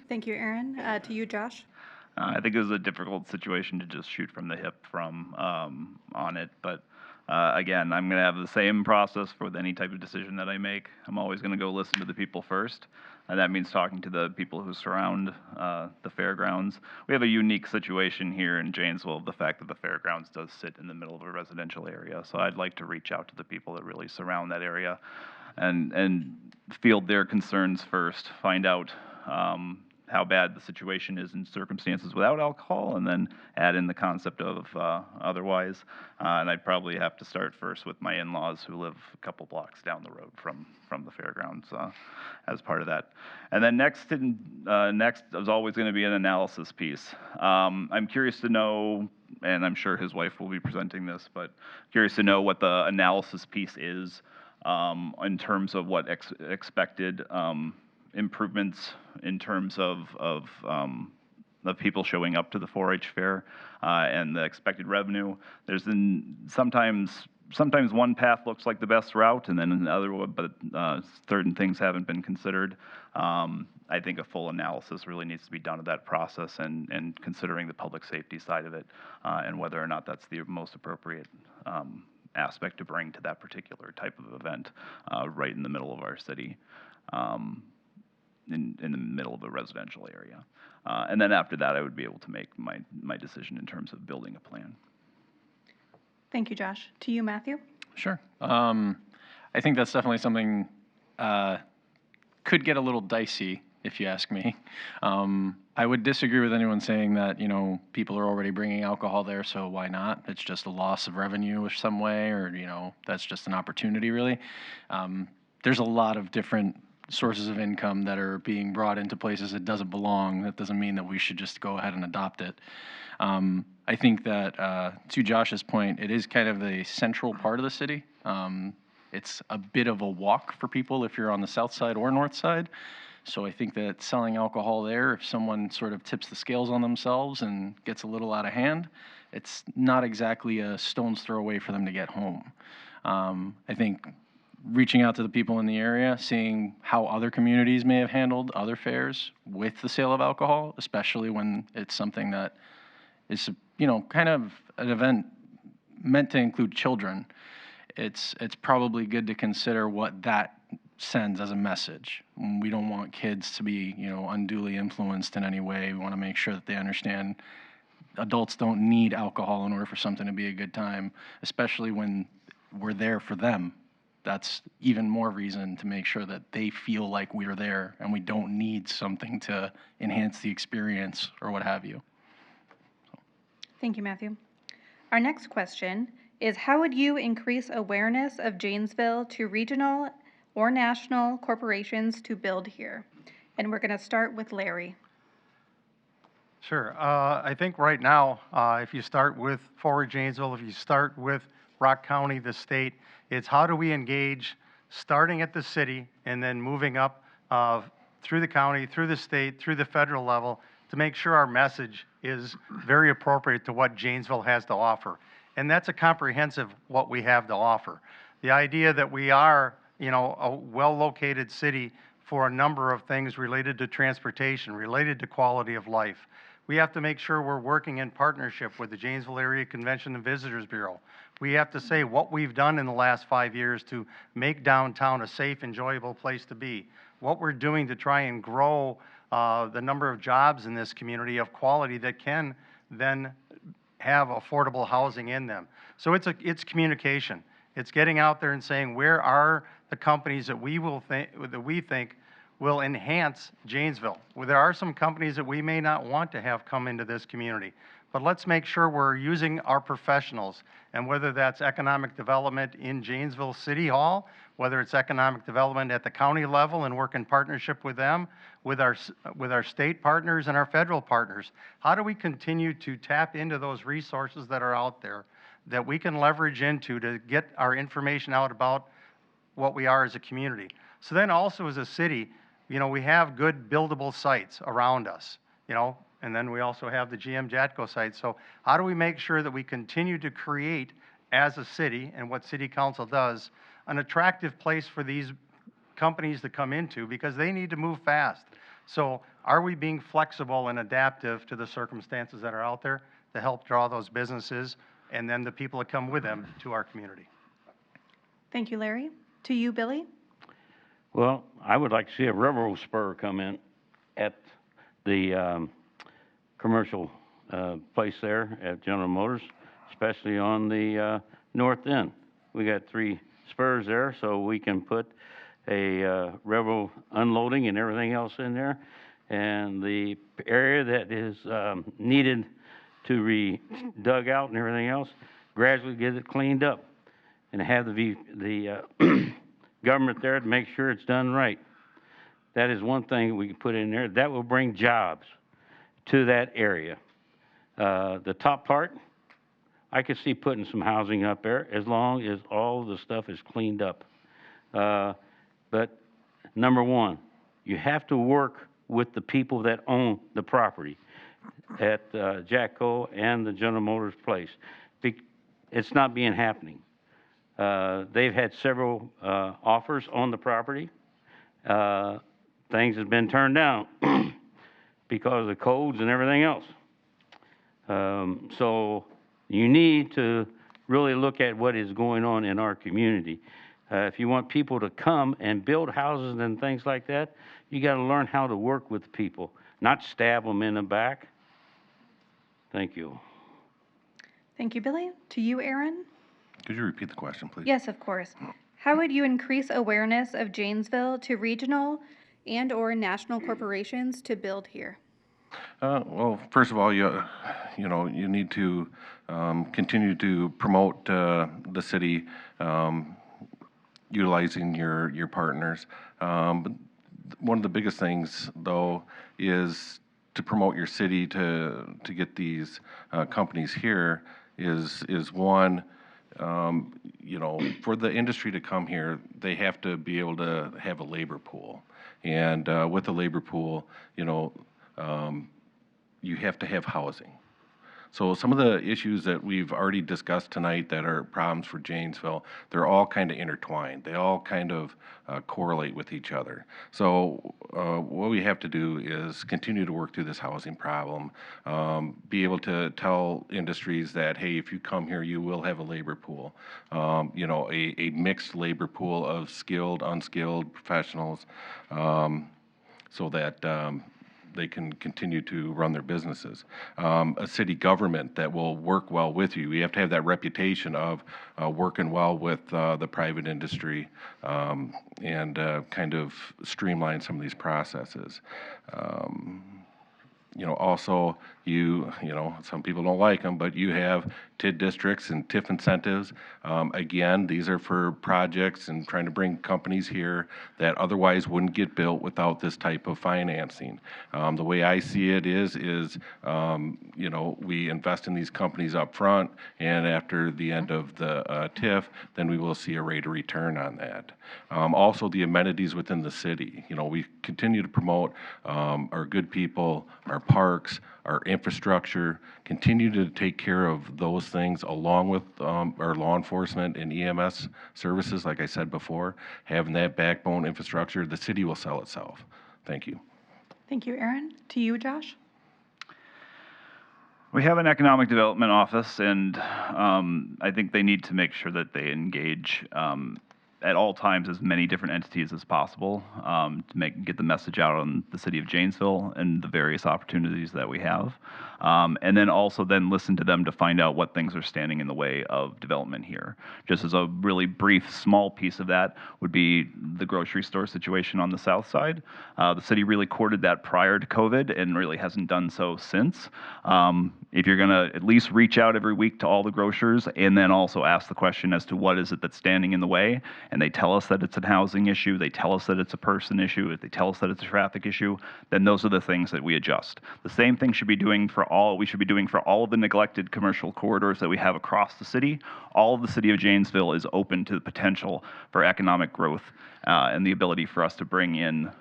S1: Thank you, Aaron. To you, Josh.
S3: I think it was a difficult situation to just shoot from the hip from on it, but again, I'm going to have the same process for any type of decision that I make. I'm always going to go listen to the people first, and that means talking to the people who surround the fairgrounds. We have a unique situation here in Janesville, the fact that the fairgrounds does sit in the middle of a residential area, so I'd like to reach out to the people that really surround that area and field their concerns first, find out how bad the situation is in circumstances without alcohol, and then add in the concept of otherwise. And I'd probably have to start first with my in-laws who live a couple blocks down the road from the fairgrounds as part of that. And then next is always going to be an analysis piece. I'm curious to know, and I'm sure his wife will be presenting this, but curious to know what the analysis piece is in terms of what expected improvements in terms of people showing up to the 4-H fair and the expected revenue. There's sometimes one path looks like the best route, and then another one, but certain things haven't been considered. I think a full analysis really needs to be done of that process and considering the public safety side of it and whether or not that's the most appropriate aspect to bring to that particular type of event right in the middle of our city. In the middle of a residential area. And then after that, I would be able to make my decision in terms of building a plan.
S1: Thank you, Josh. To you, Matthew.
S4: Sure. I think that's definitely something could get a little dicey, if you ask me. I would disagree with anyone saying that, you know, people are already bringing alcohol there, so why not? It's just a loss of revenue in some way, or, you know, that's just an opportunity, really. There's a lot of different sources of income that are being brought into places it doesn't belong. That doesn't mean that we should just go ahead and adopt it. I think that, to Josh's point, it is kind of a central part of the city. It's a bit of a walk for people if you're on the south side or north side. So I think that selling alcohol there, if someone sort of tips the scales on themselves and gets a little out of hand, it's not exactly a stone's throw away for them to get home. I think reaching out to the people in the area, seeing how other communities may have handled other fairs with the sale of alcohol, especially when it's something that is, kind of an event meant to include children. It's probably good to consider what that sends as a message. We don't want kids to be, unduly influenced in any way. We want to make sure that they understand adults don't need alcohol in order for something to be a good time, especially when we're there for them. That's even more reason to make sure that they feel like we're there and we don't need something to enhance the experience or what have you.
S1: Thank you, Matthew. Our next question is, how would you increase awareness of Janesville to regional or national corporations to build here? And we're going to start with Larry.
S6: Sure. I think right now, if you start with Forward Janesville, if you start with Rock County, the state, it's how do we engage starting at the city and then moving up through the county, through the state, through the federal level to make sure our message is very appropriate to what Janesville has to offer. And that's a comprehensive what we have to offer. The idea that we are, a well-located city for a number of things related to transportation, related to quality of life. We have to make sure we're working in partnership with the Janesville Area Convention and Visitors Bureau. We have to say what we've done in the last 5 years to make downtown a safe, enjoyable place to be. What we're doing to try and grow the number of jobs in this community of quality that can then have affordable housing in them. So it's communication. It's getting out there and saying where are the companies that we think will enhance Janesville. Well, there are some companies that we may not want to have come into this community, but let's make sure we're using our professionals, and whether that's economic development in Janesville City Hall, whether it's economic development at the county level and work in partnership with them, with our state partners and our federal partners. How do we continue to tap into those resources that are out there that we can leverage into to get our information out about what we are as a community? So then also as a city, we have good buildable sites around us, and then we also have the GM Jatco site. So how do we make sure that we continue to create as a city, and what City Council does, an attractive place for these companies to come into because they need to move fast. So are we being flexible and adaptive to the circumstances that are out there to help draw those businesses and then the people that come with them to our community?
S1: Thank you, Larry. To you, Billy.
S7: Well, I would like to see a railroad spur come in at the commercial place there at General Motors, especially on the north end. We got 3 spurs there, so we can put a railroad unloading and everything else in there. And the area that is needed to be dug out and everything else, gradually get it cleaned up and have the government there to make sure it's done right. That is one thing we can put in there. That will bring jobs to that area. The top part, I could see putting some housing up there as long as all the stuff is cleaned up. But number one, you have to work with the people that own the property at Jatco and the General Motors place. It's not being happening. They've had several offers on the property. Things have been turned down because of the codes and everything else. So you need to really look at what is going on in our community. If you want people to come and build houses and things like that, you got to learn how to work with people, not stab them in the back. Thank you.
S1: Thank you, Billy. To you, Aaron.
S2: Could you repeat the question, please?
S1: Yes, of course. How would you increase awareness of Janesville to regional and/or national corporations to build here?
S2: Well, first of all, you need to continue to promote the city, utilizing your partners. But one of the biggest things, though, is to promote your city to get these companies here. Is one, for the industry to come here, they have to be able to have a labor pool, and with a labor pool, you have to have housing. So some of the issues that we've already discussed tonight that are problems for Janesville, they're all kind of intertwined. They all kind of correlate with each other. So what we have to do is continue to work through this housing problem, be able to tell industries that, hey, if you come here, you will have a labor pool, a mixed labor pool of skilled, unskilled professionals, so that they can continue to run their businesses. A city government that will work well with you. We have to have that reputation of working well with the private industry, and kind of streamline some of these processes. Also, some people don't like them, but you have TID districts and TIF incentives. Again, these are for projects and trying to bring companies here that otherwise wouldn't get built without this type of financing. The way I see it is we invest in these companies up front, and after the end of the TIF, then we will see a rate of return on that. Also, the amenities within the city. We continue to promote our good people, our parks, our infrastructure, continue to take care of those things along with our law enforcement and EMS services, like I said before. Having that backbone infrastructure, the city will sell itself. Thank you.
S1: Thank you, Aaron. To you, Josh.
S3: We have an economic development office, and I think they need to make sure that they engage at all times as many different entities as possible to get the message out on the city of Janesville and the various opportunities that we have. And then also listen to them to find out what things are standing in the way of development here. Just as a really brief, small piece of that would be the grocery store situation on the south side. The city really courted that prior to COVID and really hasn't done so since. If you're gonna at least reach out every week to all the grocers and then also ask the question as to what is it that's standing in the way, and they tell us that it's a housing issue, they tell us that it's a person issue, if they tell us that it's a traffic issue, then those are the things that we adjust. The same thing we should be doing for all of the neglected commercial corridors that we have across the city. All of the city of Janesville is open to the potential for economic growth and the ability for us to bring in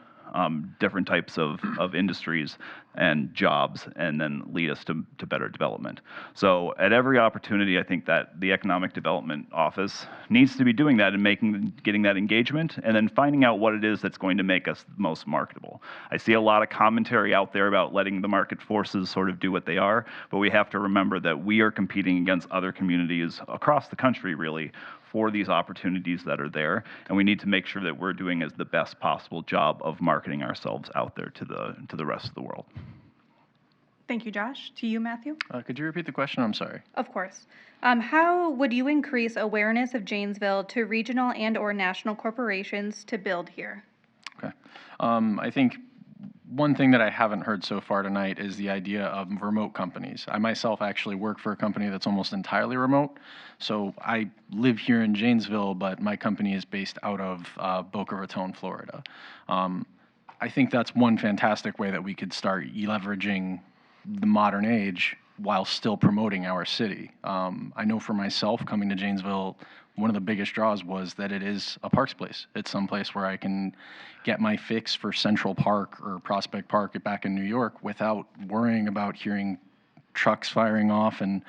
S3: different types of industries and jobs, and then lead us to better development. So at every opportunity, I think that the Economic Development Office needs to be doing that and getting that engagement, and then finding out what it is that's going to make us the most marketable. I see a lot of commentary out there about letting the market forces sort of do what they are, but we have to remember that we are competing against other communities across the country, really, for these opportunities that are there, and we need to make sure that we're doing the best possible job of marketing ourselves out there to the rest of the world.
S1: Thank you, Josh. To you, Matthew.
S4: Could you repeat the question? I'm sorry.
S1: Of course. How would you increase awareness of Janesville to regional and/or national corporations to build here?
S4: Okay. I think one thing that I haven't heard so far tonight is the idea of remote companies. I myself actually work for a company that's almost entirely remote. So I live here in Janesville, but my company is based out of Boca Raton, Florida. I think that's one fantastic way that we could start leveraging the modern age while still promoting our city. I know for myself, coming to Janesville, one of the biggest draws was that it is a Parks Place. It's someplace where I can get my fix for Central Park or Prospect Park back in New York without worrying about hearing trucks firing off and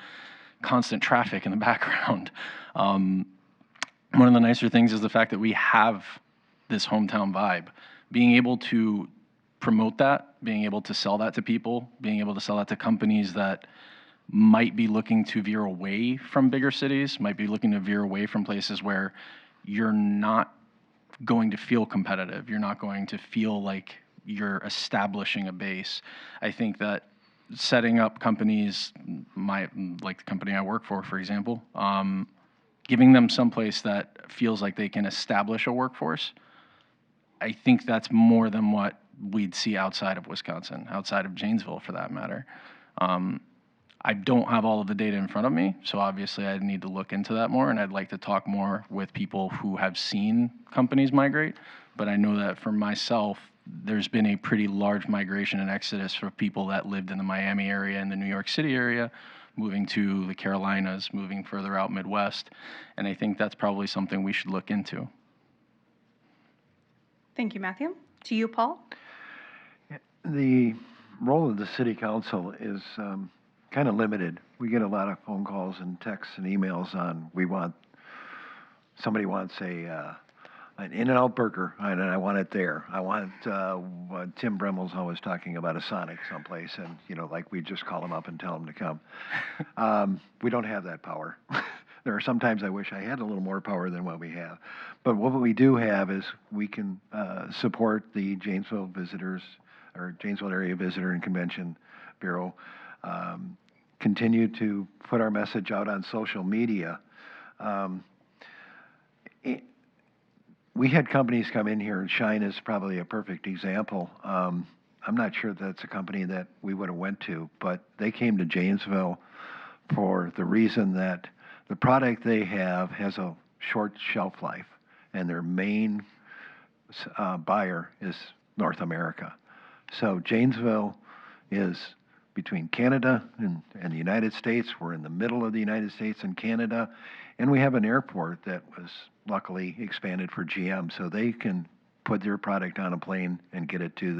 S4: constant traffic in the background. One of the nicer things is the fact that we have this hometown vibe. Being able to promote that, being able to sell that to people, being able to sell that to companies that might be looking to veer away from bigger cities, might be looking to veer away from places where you're not going to feel competitive. You're not going to feel like you're establishing a base. I think that setting up companies, like the company I work for example, giving them someplace that feels like they can establish a workforce, I think that's more than what we'd see outside of Wisconsin, outside of Janesville for that matter. I don't have all of the data in front of me, so obviously I need to look into that more, and I'd like to talk more with people who have seen companies migrate. But I know that for myself, there's been a pretty large migration and exodus for people that lived in the Miami area and the New York City area, moving to the Carolinas, moving further out Midwest, and I think that's probably something we should look into.
S1: Thank you, Matthew. To you, Paul.
S5: The role of the city council is kind of limited. We get a lot of phone calls and texts and emails on, somebody wants an In-N-Out burger, and I want it there. I want, what Tim Bremel's always talking about, a Sonic someplace, and, like we just call them up and tell them to come. We don't have that power. There are sometimes I wish I had a little more power than what we have. But what we do have is we can support the Janesville Visitors, or Janesville Area Visitor and Convention Bureau, continue to put our message out on social media. We had companies come in here, and Shine is probably a perfect example. I'm not sure that's a company that we would have went to, but they came to Janesville for the reason that the product they have has a short shelf life, and their main buyer is North America. So Janesville is between Canada and the United States. We're in the middle of the United States and Canada, and we have an airport that was luckily expanded for GM, so they can put their product on a plane and get it to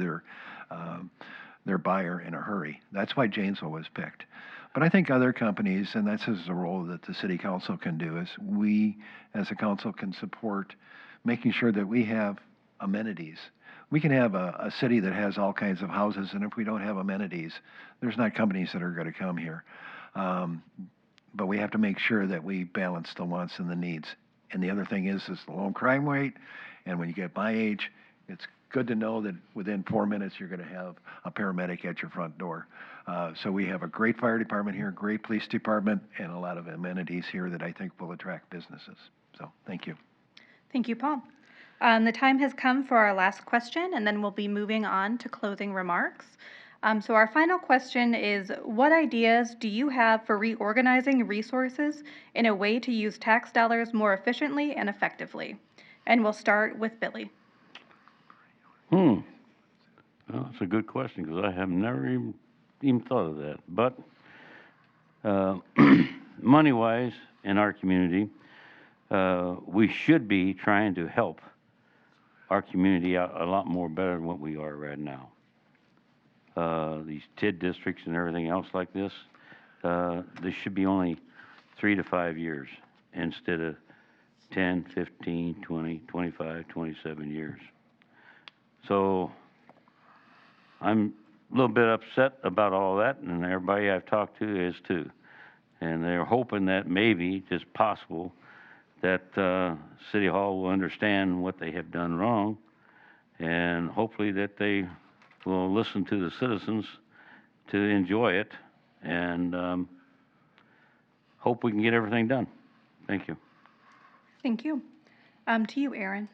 S5: their buyer in a hurry. That's why Janesville was picked. But I think other companies, and this is the role that the city council can do, is we as a council can support making sure that we have amenities. We can have a city that has all kinds of houses, and if we don't have amenities, there's not companies that are going to come here. But we have to make sure that we balance the wants and the needs. And the other thing is the low crime rate. And when you get my age, it's good to know that within 4 minutes you're going to have a paramedic at your front door. So we have a great fire department here, great police department, and a lot of amenities here that I think will attract businesses. So thank you.
S1: Thank you, Paul. The time has come for our last question, and then we'll be moving on to closing remarks. So our final question is, what ideas do you have for reorganizing resources in a way to use tax dollars more efficiently and effectively? And we'll start with Billy.
S7: Well, that's a good question, because I have never even thought of that. But money-wise, in our community, we should be trying to help our community out a lot more better than what we are right now. These TID districts and everything else like this should be only 3 to 5 years instead of 10, 15, 20, 25, 27 years. So I'm a little bit upset about all that, and everybody I've talked to is too. And they're hoping that maybe, just possible, that City Hall will understand what they have done wrong, and hopefully that they will listen to the citizens to enjoy it, and hope we can get everything done. Thank you.
S1: Thank you. To you, Aaron.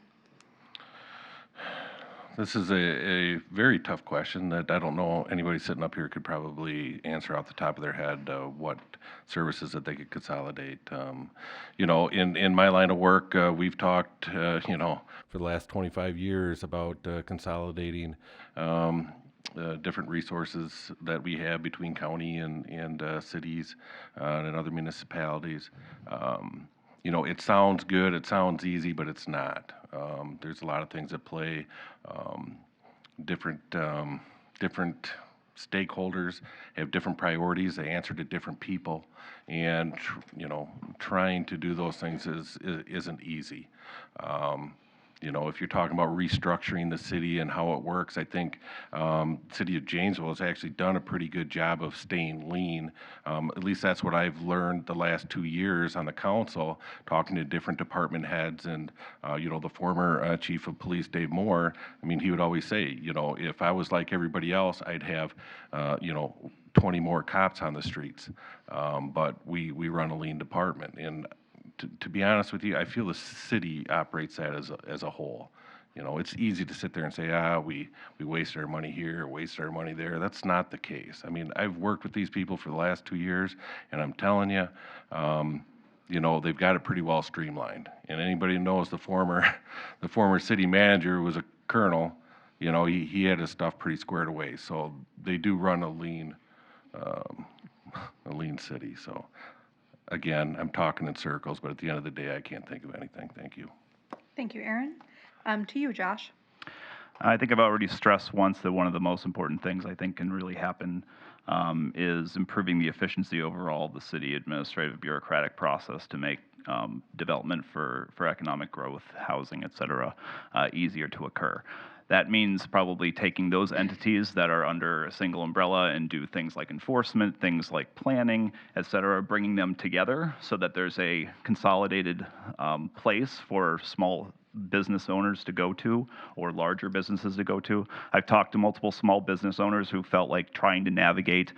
S2: This is a very tough question that I don't know anybody sitting up here could probably answer off the top of their head what services that they could consolidate. In my line of work, we've talked, for the last 25 years about consolidating different resources that we have between county and cities and other municipalities. It sounds good, it sounds easy, but it's not. There's a lot of things at play. Different stakeholders have different priorities. They answer to different people, and trying to do those things isn't easy. If you're talking about restructuring the city and how it works, I think City of Janesville has actually done a pretty good job of staying lean. At least that's what I've learned the last 2 years on the council, talking to different department heads. And, the former chief of police, Dave Moore, he would always say, if I was like everybody else, I'd have, 20 more cops on the streets. But we run a lean department. And to be honest with you, I feel the city operates that as a whole. It's easy to sit there and say, we waste our money here, waste our money there. That's not the case. I've worked with these people for the last 2 years, and I'm telling you, they've got it pretty well streamlined. And anybody who knows the former city manager was a colonel, he had his stuff pretty squared away. So they do run a lean city. So. Again, I'm talking in circles, but at the end of the day, I can't think of anything. Thank you.
S1: Thank you, Aaron. To you, Josh.
S3: I think I've already stressed once that one of the most important things I think can really happen is improving the efficiency overall of the city administrative bureaucratic process to make development for economic growth, housing, et cetera, easier to occur. That means probably taking those entities that are under a single umbrella and do things like enforcement, things like planning, et cetera, bringing them together so that there's a consolidated place for small business owners to go to or larger businesses to go to. I've talked to multiple small business owners who felt like trying to navigate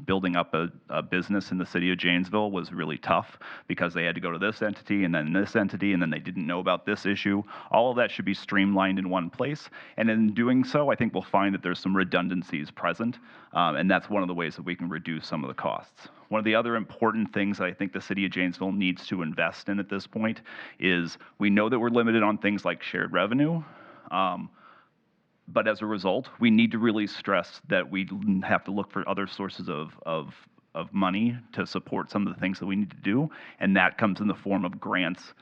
S3: building up a business in the city of Janesville was really tough because they had to go to this entity and then they didn't know about this issue. All of that should be streamlined in one place. And in doing so, I think we'll find that there's some redundancies present. And that's one of the ways that we can reduce some of the costs. One of the other important things that I think the city of Janesville needs to invest in at this point is we know that we're limited on things like shared revenue, but as a result, we need to really stress that we have to look for other sources of money to support some of the things that we need to do, and that comes in the form of grants,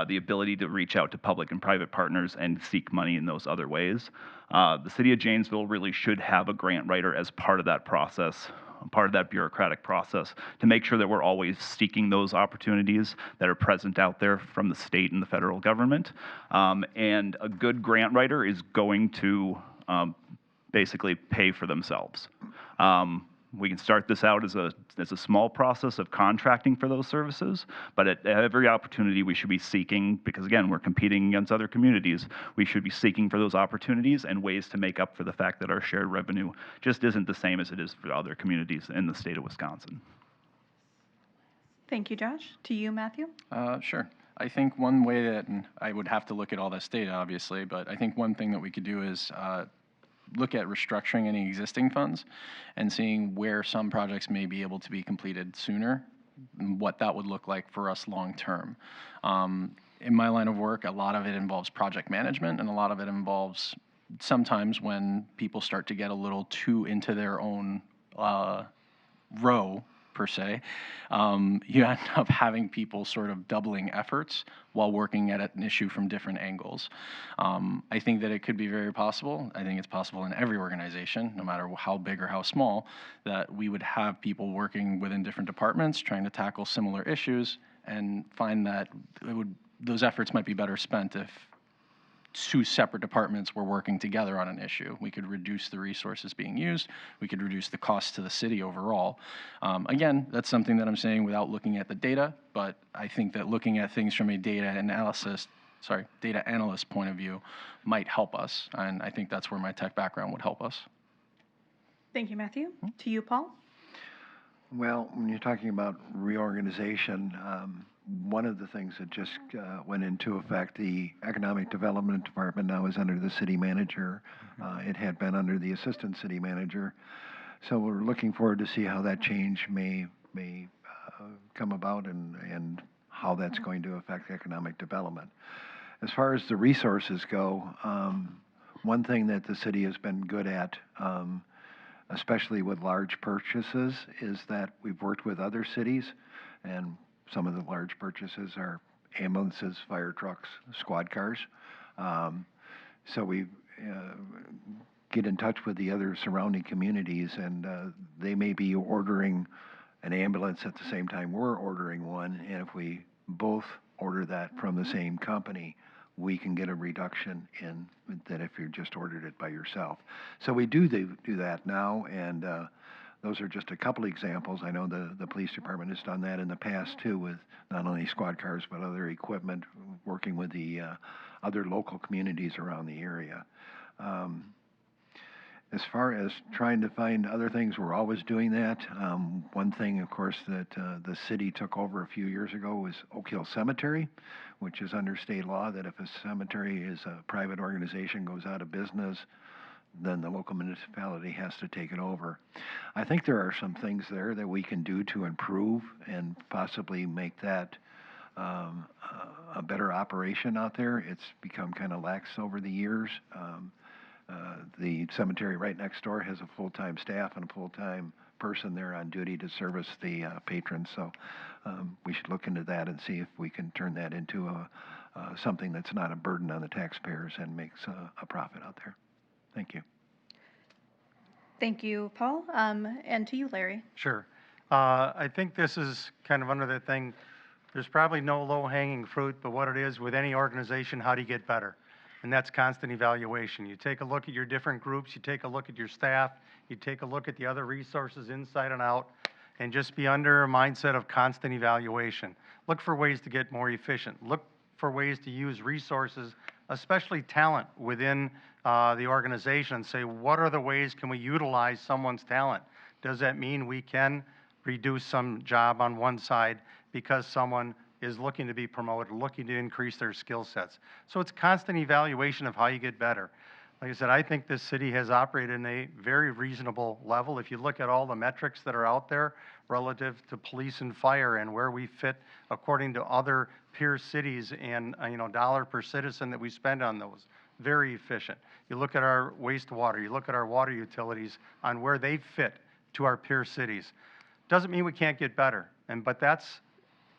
S3: the ability to reach out to public and private partners and seek money in those other ways. The city of Janesville really should have a grant writer as part of that process, part of that bureaucratic process, to make sure that we're always seeking those opportunities that are present out there from the state and the federal government. And a good grant writer is going to basically pay for themselves. We can start this out as a small process of contracting for those services, but at every opportunity we should be seeking, because again, we're competing against other communities, we should be seeking for those opportunities and ways to make up for the fact that our shared revenue just isn't the same as it is for other communities in the state of Wisconsin.
S1: Thank you, Josh. To you, Matthew.
S4: Sure. I think one way that, and I would have to look at all this data, obviously, but I think one thing that we could do is look at restructuring any existing funds and seeing where some projects may be able to be completed sooner, and what that would look like for us long term. In my line of work, a lot of it involves project management, and a lot of it involves sometimes when people start to get a little too into their own row, per se, you end up having people sort of doubling efforts while working at an issue from different angles. I think that it could be very possible. I think it's possible in every organization, no matter how big or how small, that we would have people working within different departments trying to tackle similar issues, and find that those efforts might be better spent if two separate departments were working together on an issue. We could reduce the resources being used. We could reduce the cost to the city overall. Again, that's something that I'm saying without looking at the data, but I think that looking at things from a data analyst point of view might help us, and I think that's where my tech background would help us.
S1: Thank you, Matthew. To you, Paul.
S5: Well, when you're talking about reorganization, one of the things that just went into effect, the Economic Development Department now is under the city manager. It had been under the assistant city manager. So we're looking forward to see how that change may come about, and how that's going to affect economic development. As far as the resources go, one thing that the city has been good at, especially with large purchases, is that we've worked with other cities, and some of the large purchases are ambulances, fire trucks, squad cars. So we get in touch with the other surrounding communities, and they may be ordering an ambulance at the same time we're ordering one, and if we both order that from the same company, we can get a reduction in that if you just ordered it by yourself. So we do that now, and those are just a couple examples. I know the police department has done that in the past too, with not only squad cars but other equipment, working with the other local communities around the area. As far as trying to find other things, we're always doing that. One thing, of course, that the city took over a few years ago was Oak Hill Cemetery, which is under state law that if a cemetery is a private organization, goes out of business, then the local municipality has to take it over. I think there are some things there that we can do to improve and possibly make that a better operation out there. It's become kind of lax over the years. The cemetery right next door has a full-time staff and a full-time person there on duty to service the patrons. So we should look into that and see if we can turn that into something that's not a burden on the taxpayers and makes a profit out there. Thank you.
S1: Thank you, Paul. And to you, Larry.
S6: Sure. I think this is kind of under the thing, there's probably no low-hanging fruit, but what it is with any organization, how do you get better? And that's constant evaluation. You take a look at your different groups, you take a look at your staff, you take a look at the other resources inside and out, and just be under a mindset of constant evaluation. Look for ways to get more efficient. Look for ways to use resources, especially talent within the organization, and say, what are the ways can we utilize someone's talent? Does that mean we can reduce some job on one side because someone is looking to be promoted, looking to increase their skill sets? So it's constant evaluation of how you get better. Like I said, I think this city has operated in a very reasonable level. If you look at all the metrics that are out there relative to police and fire and where we fit according to other peer cities and, dollar per citizen that we spend on those, very efficient. You look at our wastewater, you look at our water utilities on where they fit to our peer cities. Doesn't mean we can't get better. But that's,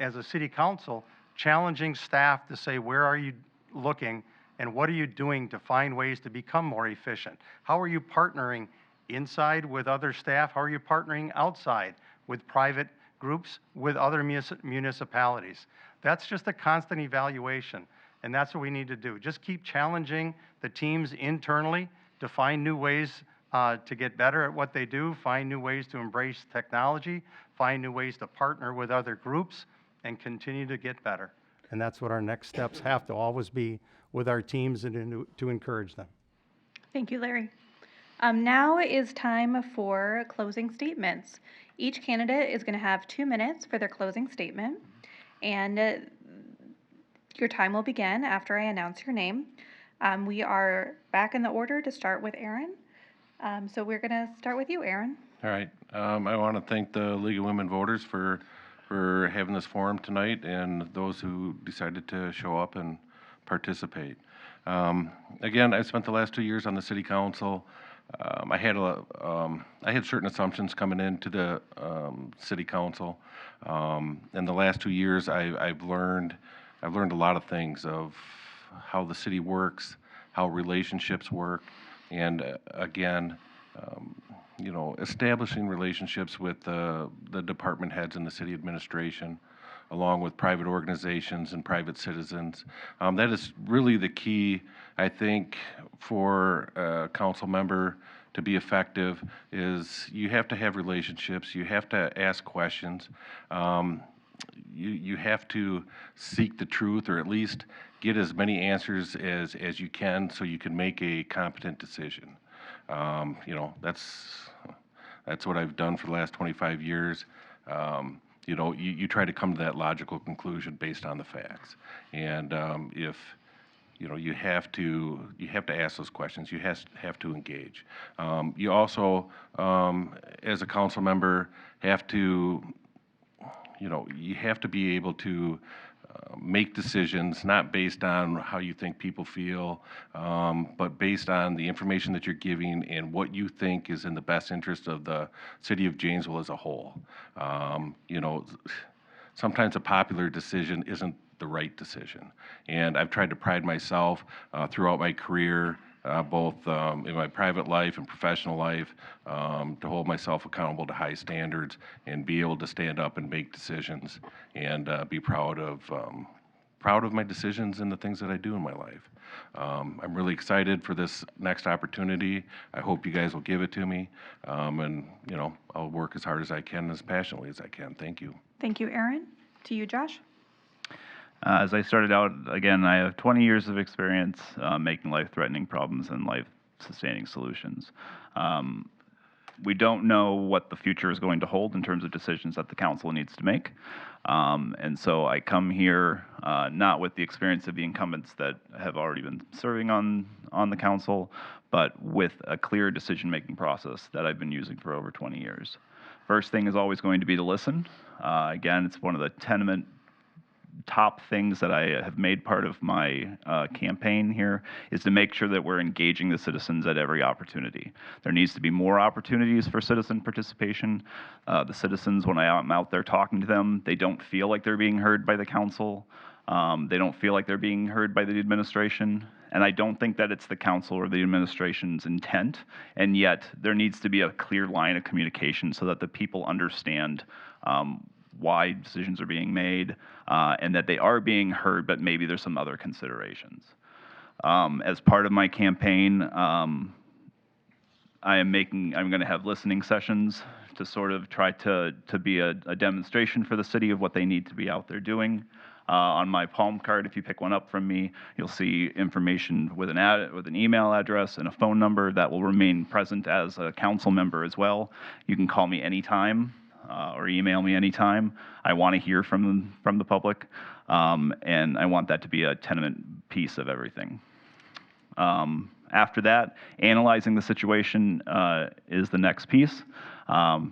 S6: as a city council, challenging staff to say, where are you looking and what are you doing to find ways to become more efficient? How are you partnering inside with other staff? How are you partnering outside with private groups, with other municipalities? That's just a constant evaluation, and that's what we need to do. Just keep challenging the teams internally to find new ways to get better at what they do, find new ways to embrace technology, find new ways to partner with other groups, and continue to get better. And that's what our next steps have to always be with our teams and to encourage them.
S1: Thank you, Larry. Now is time for closing statements. Each candidate is going to have 2 minutes for their closing statement, and your time will begin after I announce your name. We are back in the order to start with Aaron. So we're going to start with you, Aaron.
S2: All right. I want to thank the League of Women Voters for having this forum tonight and those who decided to show up and participate. Again, I spent the last 2 years on the city council. I had certain assumptions coming into the city council. In the last 2 years, I've learned a lot of things of how the city works, how relationships work, and again, establishing relationships with the department heads and the city administration, along with private organizations and private citizens. That is really the key, I think, for a council member to be effective, is you have to have relationships, you have to ask questions, you have to seek the truth, or at least get as many answers as you can so you can make a competent decision. That's what I've done for the last 25 years. You try to come to that logical conclusion based on the facts. And if you have to ask those questions. You have to engage. You also, as a council member, have to be able to make decisions not based on how you think people feel, but based on the information that you're giving and what you think is in the best interest of the city of Janesville as a whole. Sometimes a popular decision isn't the right decision. And I've tried to pride myself throughout my career, both in my private life and professional life, to hold myself accountable to high standards and be able to stand up and make decisions and be proud of my decisions and the things that I do in my life. I'm really excited for this next opportunity. I hope you guys will give it to me, and I'll work as hard as I can, as passionately as I can. Thank you.
S1: Thank you, Aaron. To you, Josh.
S3: As I started out, again, I have 20 years of experience making life-threatening problems and life-sustaining solutions. We don't know what the future is going to hold in terms of decisions that the council needs to make. And so I come here not with the experience of the incumbents that have already been serving on the council, but with a clear decision-making process that I've been using for over 20 years. First thing is always going to be to listen. Again, it's one of the tenement top things that I have made part of my campaign here is to make sure that we're engaging the citizens at every opportunity. There needs to be more opportunities for citizen participation. The citizens, when I'm out there talking to them, they don't feel like they're being heard by the council. They don't feel like they're being heard by the administration. And I don't think that it's the council or the administration's intent, and yet there needs to be a clear line of communication so that the people understand why decisions are being made, and that they are being heard, but maybe there's some other considerations. As part of my campaign, I'm going to have listening sessions to sort of try to be a demonstration for the city of what they need to be out there doing. On my palm card, if you pick one up from me, you'll see information with an email address and a phone number that will remain present as a council member as well. You can call me anytime or email me anytime. I want to hear from the public, and I want that to be a tenement piece of everything. After that, analyzing the situation is the next piece.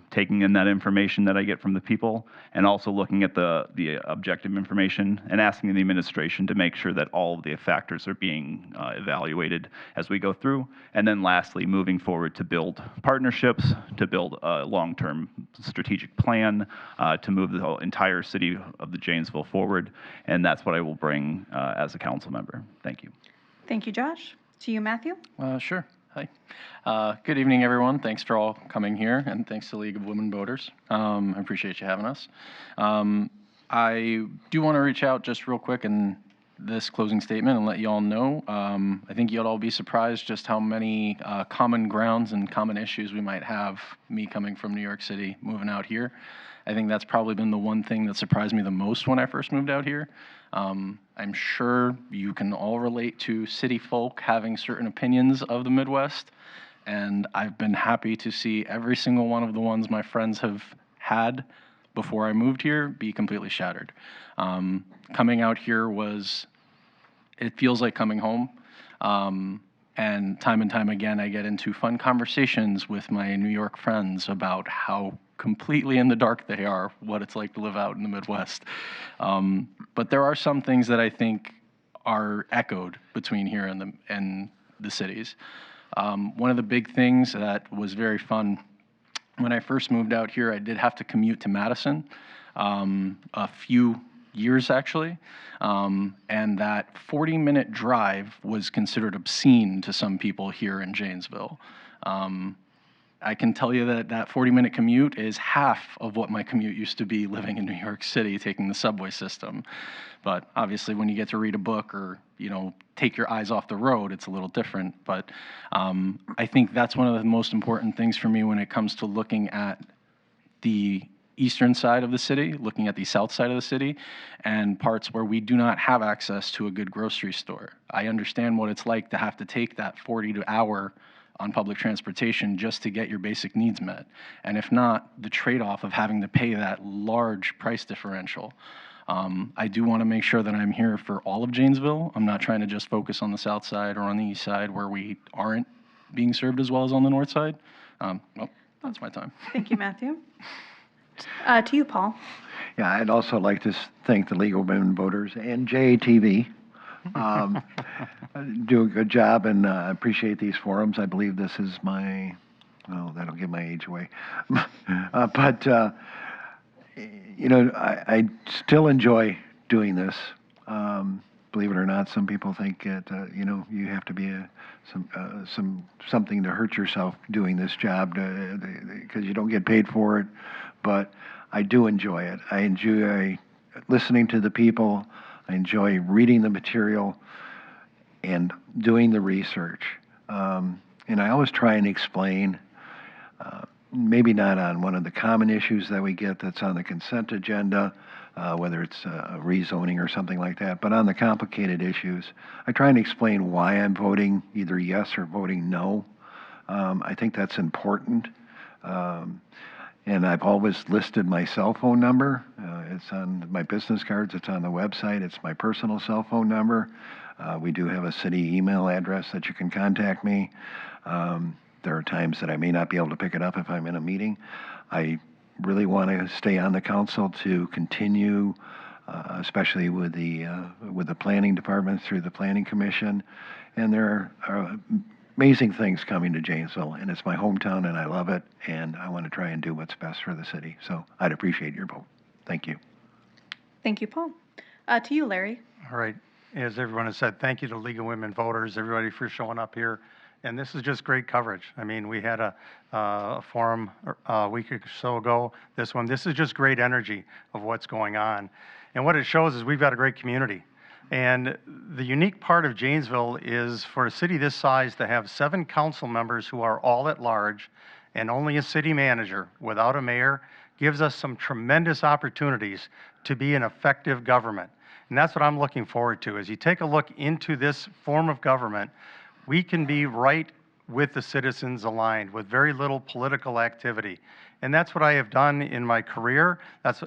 S3: Taking in that information that I get from the people, and also looking at the objective information and asking the administration to make sure that all of the factors are being evaluated as we go through. And then lastly, moving forward to build partnerships, to build a long-term strategic plan to move the entire city of the Janesville forward. And that's what I will bring as a council member. Thank you.
S1: Thank you, Josh. To you, Matthew.
S4: Sure. Hi. Good evening, everyone. Thanks for all coming here, and thanks to League of Women Voters. I appreciate you having us. I do want to reach out just real quick in this closing statement and let you all know. I think you'll all be surprised just how many common grounds and common issues we might have, me coming from New York City, moving out here. I think that's probably been the one thing that surprised me the most when I first moved out here. I'm sure you can all relate to city folk having certain opinions of the Midwest, and I've been happy to see every single one of the ones my friends have had before I moved here be completely shattered. Coming out here it feels like coming home. And time again, I get into fun conversations with my New York friends about how completely in the dark they are, what it's like to live out in the Midwest. But there are some things that I think are echoed between here and the cities. One of the big things that was very fun, when I first moved out here, I did have to commute to Madison, a few years actually, and that 40-minute drive was considered obscene to some people here in Janesville. I can tell you that 40-minute commute is half of what my commute used to be living in New York City, taking the subway system. But obviously, when you get to read a book or take your eyes off the road, it's a little different. But I think that's one of the most important things for me when it comes to looking at the eastern side of the city, looking at the south side of the city, and parts where we do not have access to a good grocery store. I understand what it's like to have to take that 40 hour on public transportation just to get your basic needs met. And if not, the trade-off of having to pay that large price differential. I do want to make sure that I'm here for all of Janesville. I'm not trying to just focus on the south side or on the east side where we aren't being served as well as on the north side. Well, that's my time.
S1: Thank you, Matthew. To you, Paul.
S5: Yeah, I'd also like to thank the League of Women Voters and JATV. Do a good job, and I appreciate these forums. I believe this is that'll give my age away. But I still enjoy doing this. Believe it or not, some people think that you have to be something to hurt yourself doing this job because you don't get paid for it. But I do enjoy it. I enjoy listening to the people. I enjoy reading the material and doing the research. And I always try and explain, maybe not on one of the common issues that we get that's on the consent agenda, whether it's rezoning or something like that, but on the complicated issues, I try and explain why I'm voting either yes or voting no. I think that's important. And I've always listed my cell phone number. It's on my business cards. It's on the website. It's my personal cell phone number. We do have a city email address that you can contact me. There are times that I may not be able to pick it up if I'm in a meeting. I really want to stay on the council to continue, especially with the planning department through the planning commission. And there are amazing things coming to Janesville, and it's my hometown, and I love it, and I want to try and do what's best for the city. So I'd appreciate your vote. Thank you.
S1: Thank you, Paul. To you, Larry.
S6: All right. as everyone has said, thank you to League of Women Voters, everybody for showing up here. And this is just great coverage. I mean, we had a forum a week or so ago, this is just great energy of what's going on. And what it shows is we've got a great community. And the unique part of Janesville is for a city this size to have 7 council members who are all at large and only a city manager without a mayor gives us some tremendous opportunities to be an effective government. And that's what I'm looking forward to. As you take a look into this form of government, we can be right with the citizens aligned with very little political activity. And that's what I have done in my career. That's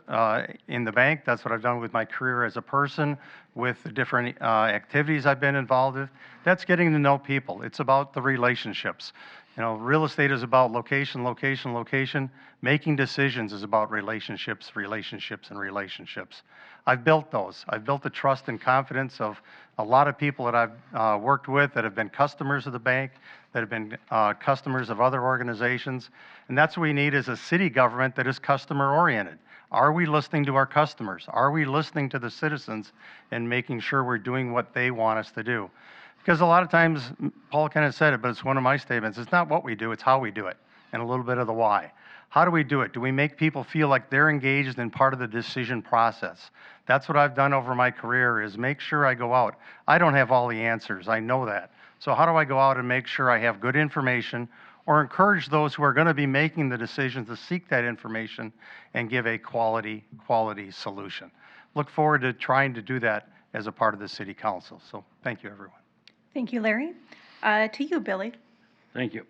S6: in the bank. That's what I've done with my career as a person, with the different activities I've been involved with. That's getting to know people. It's about the relationships. You know, real estate is about location, location, location. Making decisions is about relationships, relationships, and relationships. I've built those. I've built the trust and confidence of a lot of people that I've worked with that have been customers of the bank, that have been customers of other organizations. And that's what we need is a city government that is customer-oriented. Are we listening to our customers? Are we listening to the citizens and making sure we're doing what they want us to do? Because a lot of times, Paul kind of said it, but it's one of my statements, it's not what we do, it's how we do it, and a little bit of the why. How do we do it? Do we make people feel like they're engaged in part of the decision process? That's what I've done over my career, is make sure I go out. I don't have all the answers, I know that. So how do I go out and make sure I have good information, or encourage those who are going to be making the decisions to seek that information and give a quality solution? Look forward to trying to do that as a part of the City Council. So thank you, everyone.
S1: Thank you, Larry. To you, Billy.
S7: Thank you.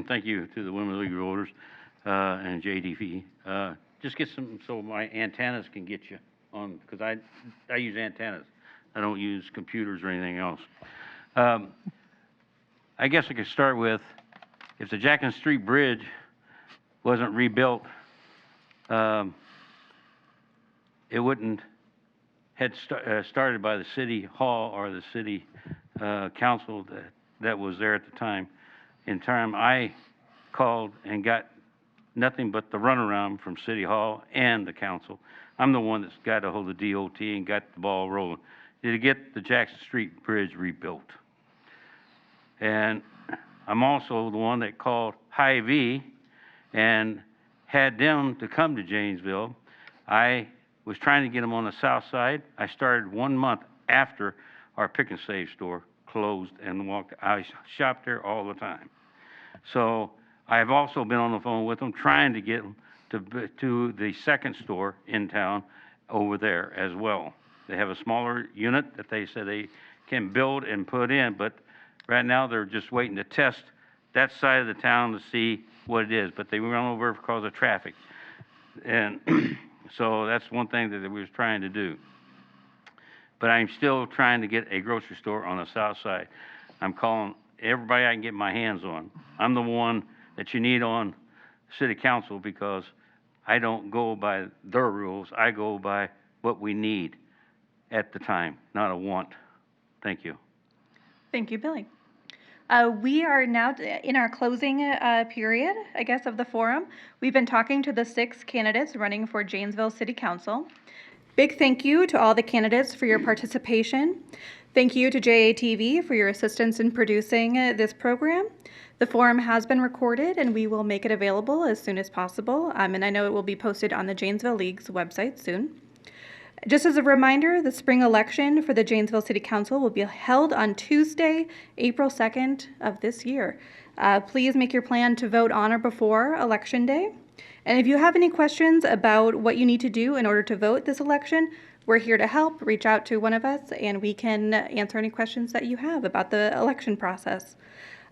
S7: Thank you to the Women League Voters and JATV. Just get some so my antennas can get you on, because I use antennas. I don't use computers or anything else. I guess I could start with, if the Jackson Street Bridge wasn't rebuilt, it wouldn't had started by the city hall or the city council that was there at the time. In time, I called and got nothing but the runaround from City Hall and the council. I'm the one that's got a hold of DOT and got the ball rolling to get the Jackson Street Bridge rebuilt. And I'm also the one that called Hy-Vee and had them to come to Janesville. I was trying to get them on the south side. I started 1 month after our Pick and Save store closed and walked. I shopped there all the time. So I've also been on the phone with them trying to get them to the second store in town over there as well. They have a smaller unit that they said they can build and put in, but right now they're just waiting to test that side of the town to see what it is, but they run over because of traffic. And so that's one thing that we was trying to do. But I'm still trying to get a grocery store on the south side. I'm calling everybody I can get my hands on. I'm the one that you need on city council because I don't go by their rules. I go by what we need at the time, not a want. Thank you.
S1: Thank you, Billy. We are now in our closing period, I guess, of the forum. We've been talking to the 6 candidates running for Janesville City Council. Big thank you to all the candidates for your participation. Thank you to JATV for your assistance in producing this program. The forum has been recorded and we will make it available as soon as possible. And I know it will be posted on the Janesville League's website soon. Just as a reminder, the spring election for the Janesville City Council will be held on Tuesday, April 2nd of this year. Please make your plan to vote on or before Election Day. And if you have any questions about what you need to do in order to vote this election, we're here to help. Reach out to one of us and we can answer any questions that you have about the election process.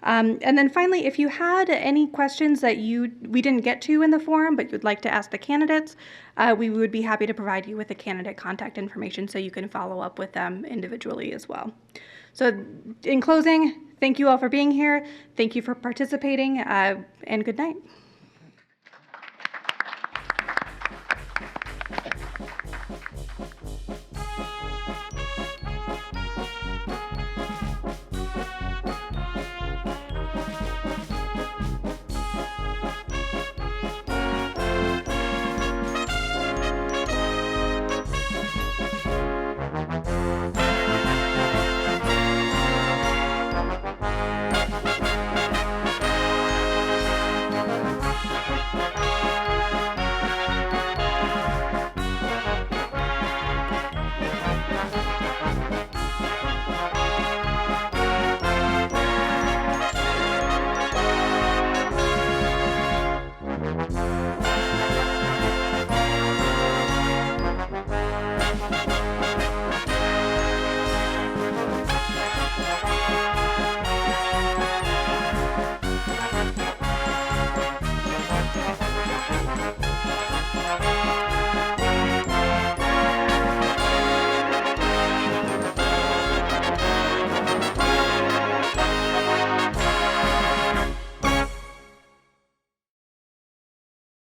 S1: And then finally, if you had any questions that we didn't get to in the forum, but you'd like to ask the candidates, we would be happy to provide you with the candidate contact information so you can follow up with them individually as well. So in closing, thank you all for being here. Thank you for participating, and good night.